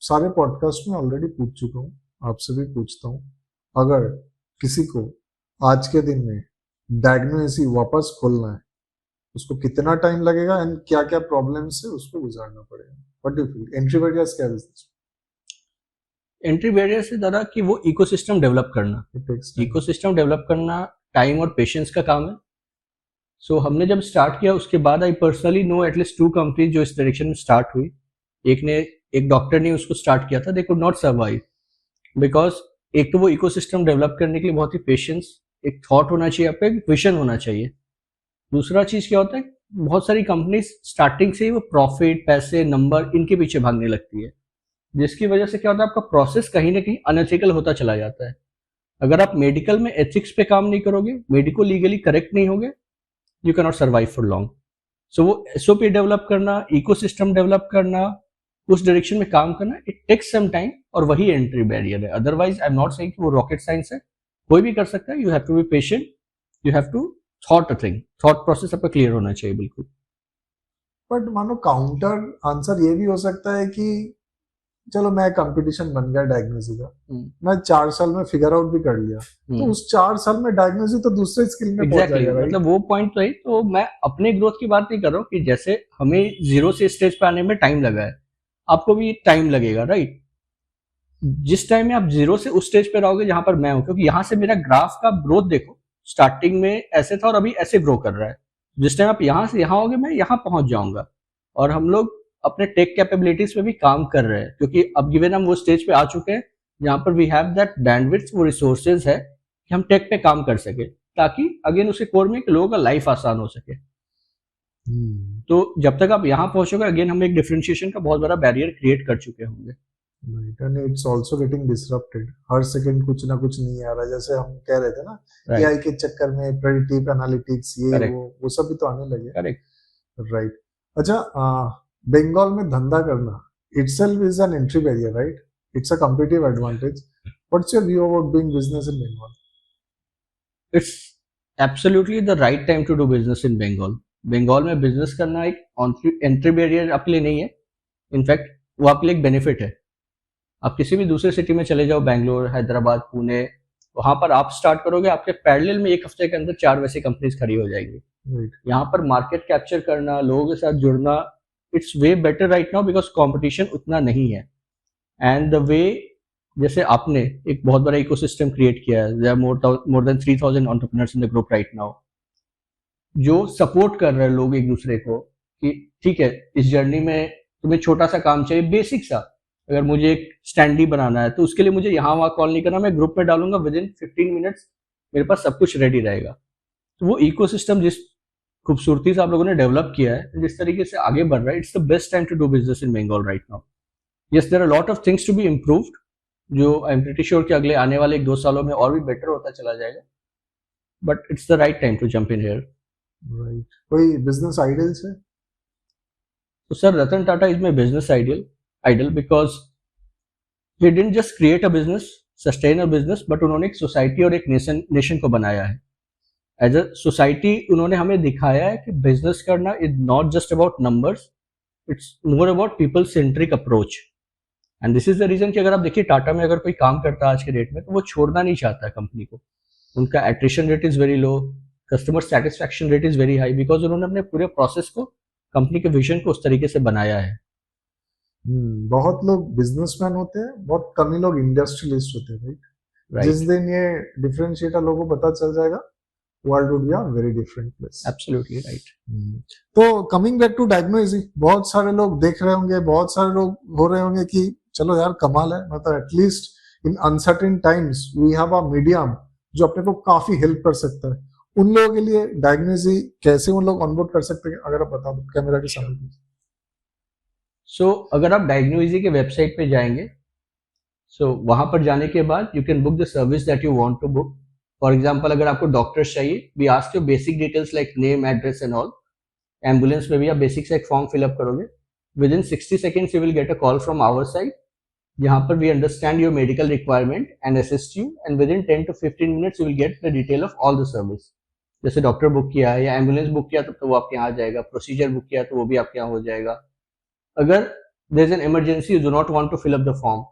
सारे पॉडकास्ट में ऑलरेडी पूछ चुका हूँ, आपसे भी पूछता हूँ, अगर किसी को आज के दिन में डायग्नोसिस वापस खोलना है, उसको कितना टाइम लगेगा एंड क्या क्या प्रॉब्लम से उसको गुजारना पड़ेगा? What do you feel? Entry barriers क्या है? एंट्री बैरियर से ज़्यादा कि वो इकोसिस्टम डेवलप करना, इकोसिस्टम डेवलप करना टाइम और पेशेंस का काम है। सो हमने जब स्टार्ट किया उसके बाद I personally know at least 2 companies जो इस डायरेक्शन में स्टार्ट हुई। एक डॉक्टर ने उसको स्टार्ट किया था, they could not survive because एक तो वो इकोसिस्टम डेवलप करने के लिए बहुत ही पेशेंस, एक थॉट होना चाहिए, आपका एक विजन होना चाहिए। दूसरा चीज क्या होता है, बहुत सारी कंपनीज स्टार्टिंग से ही वो प्रॉफिट, पैसे, नंबर, इनके पीछे भागने लगती है, जिसकी वजह से क्या होता है, आपका प्रोसेस कहीं ना कहीं अनएथिकल होता चला जाता है। अगर आप मेडिकल में एथिक्स पे काम नहीं करोगे, मेडिको लीगली करेक्ट नहीं होगे, you can not survive for long. So वो एसओपी डेवलप करना, इकोसिस्टम डेवलप करना, उस डायरेक्शन में काम करना, इट टेक्स सम टाइम, और वही एंट्री बैरियर है। Otherwise I am not saying कि वो रॉकेट साइंस है, कोई भी कर सकता है। You have to be patient, you have to thought a thing, thought process आपका क्लियर होना चाहिए बिल्कुल। बट मानो काउंटर आंसर ये भी हो सकता है कि चलो मैं कंपटीशन बन गया डायग्नोसिस का, मैं 4 साल में फिगर आउट भी कर लिया, तो उस 4 साल में डायग्नोसिस तो दूसरे स्किल में पहुंच जाएगा, राइट? मतलब वो पॉइंट तो है। तो मैं अपने ग्रोथ की बात नहीं कर रहा हूँ कि जैसे हमें 0 से स्टेज पे आने में टाइम लगा है, आपको भी टाइम लगेगा, राइट? जिस टाइम में आप 0 से उस स्टेज पे रहोगे जहां पर मैं हूं, क्योंकि यहां से मेरा ग्राफ का ग्रोथ देखो, स्टार्टिंग में ऐसे था और अभी ऐसे ग्रो कर रहा है। जिस टाइम आप यहां से यहां होगे, मैं यहां पहुंच जाऊंगा। और हम लोग अपने टेक कैपेबिलिटीज पे भी काम कर रहे हैं, क्योंकि अब गिवन हम वो स्टेज पे आ चुके हैं जहां पर वी हैव दैट बैंडविड्थ, वो रिसोर्सेज है कि हम टेक पे काम कर सके, ताकि अगेन उसके कोर में लोगों का लाइफ आसान हो सके। तो जब तक आप यहाँ पहुंचोगे, अगेन हम एक डिफरेंशिएशन का बहुत बड़ा बैरियर क्रिएट कर चुके होंगे। Right, and it's also getting disrupted. Her second कुछ ना कुछ नहीं आ रहा, जैसे हम कह रहे थे ना, एआई के चक्कर में प्रेडिक्टिव एनालिटिक्स, ये वो सब भी तो आने लगे। Correct, right. अच्छा, बंगाल में धंधा करना itself is an entry barrier, right? It's a competitive advantage. What's your view about doing business in Bengal? It's absolutely the right time to do business in Bengal. Bengal में बिजनेस करना एक एंट्री बैरियर आपके लिए नहीं है, इनफैक्ट वो आपके लिए एक बेनिफिट है। आप किसी भी दूसरे सिटी में चले जाओ, बैंगलोर, हैदराबाद, पुणे, वहां पर आप स्टार्ट करोगे, आपके पैरेलल में 1 हफ्ते के अंदर 4 वैसी कंपनीज खड़ी हो जाएंगी। यहाँ पर मार्केट कैप्चर करना, लोगों के साथ जुड़ना, it's way better right now because competition उतना नहीं है। एंड द वे, जैसे आपने एक बहुत बड़ा इकोसिस्टम क्रिएट किया है, there are more than 3000 entrepreneurs in the group right now, जो सपोर्ट कर रहे हैं लोग एक दूसरे को कि ठीक है, इस जर्नी में तुम्हें छोटा सा काम चाहिए, बेसिक सा, अगर मुझे एक स्टैंडी बनाना है तो उसके लिए मुझे यहाँ वहाँ कॉल नहीं करना, मैं ग्रुप में डालूंगा, विद इन 15 मिनट्स मेरे पास सब कुछ रेडी रहेगा। तो वो इकोसिस्टम जिस खूबसूरती से आप लोगों ने डेवलप किया है, जिस तरीके से आगे बढ़ रहा है, it's the best time to do business in Bengal right now. Yes, there are lot of things to be improved, जो आई एम प्रीटी श्योर कि अगले आने वाले 1-2 सालों में और भी बेटर होता चला जाएगा, but it's the right time to jump in here. Right. कोई बिजनेस आइडियल्स है? तो sir, Ratan Tata is my business idol because he didn't just create a business, sustain a business, but उन्होंने एक सोसाइटी और एक नेशन को बनाया है। एज अ सोसाइटी उन्होंने हमें दिखाया है कि बिजनेस करना is not just about numbers, it's more about people centric approach. And this is the reason कि अगर आप देखिए, टाटा में अगर कोई काम करता है आज के डेट में, तो वो छोड़ना नहीं चाहता है कंपनी को। उनका attrition rate is very low, customer satisfaction rate is very high, because उन्होंने अपने पूरे प्रोसेस को, कंपनी के विजन को उस तरीके से बनाया है। बहुत लोग बिजनेसमैन होते हैं, बहुत कम ही लोग इंडस्ट्रियलिस्ट होते हैं, राइट? जिस दिन ये डिफरेंशिएटर लोगों को पता चल जाएगा, world would be a very different place. Absolutely right. तो कमिंग बैक टू डायग्नोसिस, बहुत सारे लोग देख रहे होंगे, बहुत सारे लोग हो रहे होंगे कि चलो यार कमाल है, मतलब at least in uncertain times we have a medium जो अपने को काफी हेल्प कर सकता है। उन लोगों के लिए डायग्नोसिस कैसे उन लोग ऑनबोर्ड कर सकते हैं, अगर आप बता दो कैमरा के सामने। सो अगर आप डायग्नोसिस के वेबसाइट पे जाएंगे, सो वहां पर जाने के बाद you can book the service that you want to book. For example, अगर आपको डॉक्टर्स चाहिए, we ask you basic details like name, address and all. Ambulance में भी आप बेसिक से एक फॉर्म फिलअप करोगे, within 60 seconds you will get a call from our side जहाँ पर we understand your medical requirement and assist you, and within 10 to 15 minutes you will get the detail of all the service. जैसे डॉक्टर बुक किया है या एम्बुलेंस बुक किया तो वो आपके यहाँ आ जाएगा, प्रोसीजर बुक किया तो वो भी आपके यहाँ हो जाएगा. अगर there is an emergency, you do not want to fill up the form,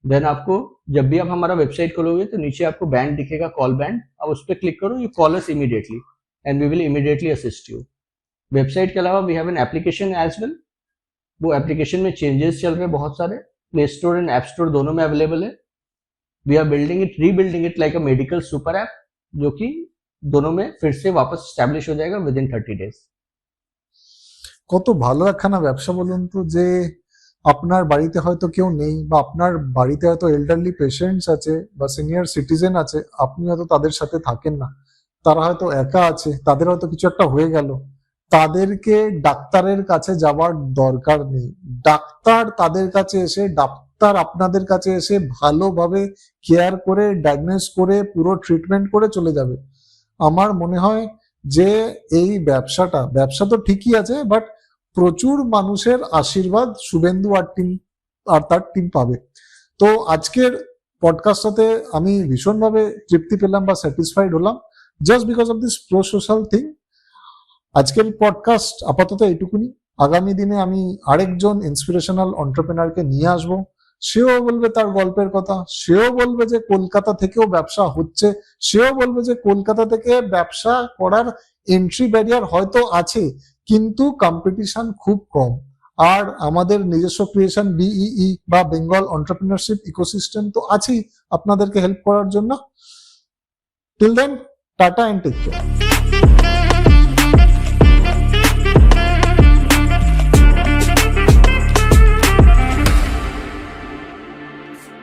then आपको जब भी आप हमारा वेबसाइट खोलोगे तो नीचे आपको बैंड दिखेगा, कॉल बैंड, आप उस पर क्लिक करो, you call us immediately and we will immediately assist you. Website के अलावा we have an application as well. वो एप्लीकेशन में चेंजेस चल रहे हैं बहुत सारे, play store and app store दोनों में अवेलेबल है. We are building it, rebuilding it like a medical super app, जो कि दोनों में फिर से वापस स्टैब्लिश हो जाएगा विद इन 30 days. কত ভালো একখানা ব্যবসা বলুন তো, যে আপনার বাড়িতে হয়তো কেউ নেই বা আপনার বাড়িতে হয়তো এল্ডারলি পেশেন্টস আছে বা সিনিয়র সিটিজেন আছে, আপনি হয়তো তাদের সাথে থাকেন না, তারা হয়তো একা আছে, তাদের হয়তো কিছু একটা হয়ে গেল, তাদেরকে ডাক্তারের কাছে যাওয়ার দরকার নেই. ডাক্তার তাদের কাছে এসে, ডাক্তার আপনাদের কাছে এসে ভালোভাবে কেয়ার করে, ডায়াগনোস করে, পুরো ট্রিটমেন্ট করে চলে যাবে. আমার মনে হয় যে এই ব্যবসা তো ঠিকই আছে, বাট প্রচুর মানুষের আশীর্বাদ শুভেন্দু আর তার টিম পাবে. তো আজকের পডকাস্টটাতে আমি ভীষণভাবে তৃপ্তি পেলাম বা স্যাটিসফাইড হলাম, just because of this pro social thing. আজকের পডকাস্ট আপাতত এইটুকুনি. আগামী দিনে আমি আরেকজন ইন্সপিরেশনাল এন্টারপ্রেনারকে নিয়ে আসবো. সেও বলবে তার গল্পের কথা, সেও বলবে যে কলকাতা থেকেও ব্যবসা হচ্ছে, সেও বলবে যে কলকাতা থেকে ব্যবসা করার এন্ট্রি ব্যারিয়ার হয়তো আছে, কিন্তু কম্পিটিশন খুব কম. আর আমাদের নিজস্ব ক্রিয়েশন বিইই বা বেঙ্গল এন্টারপ্রেনারশিপ ইকোসিস্টেম তো আছেই আপনাদেরকে হেল্প করার জন্য. Till then, tata and take care.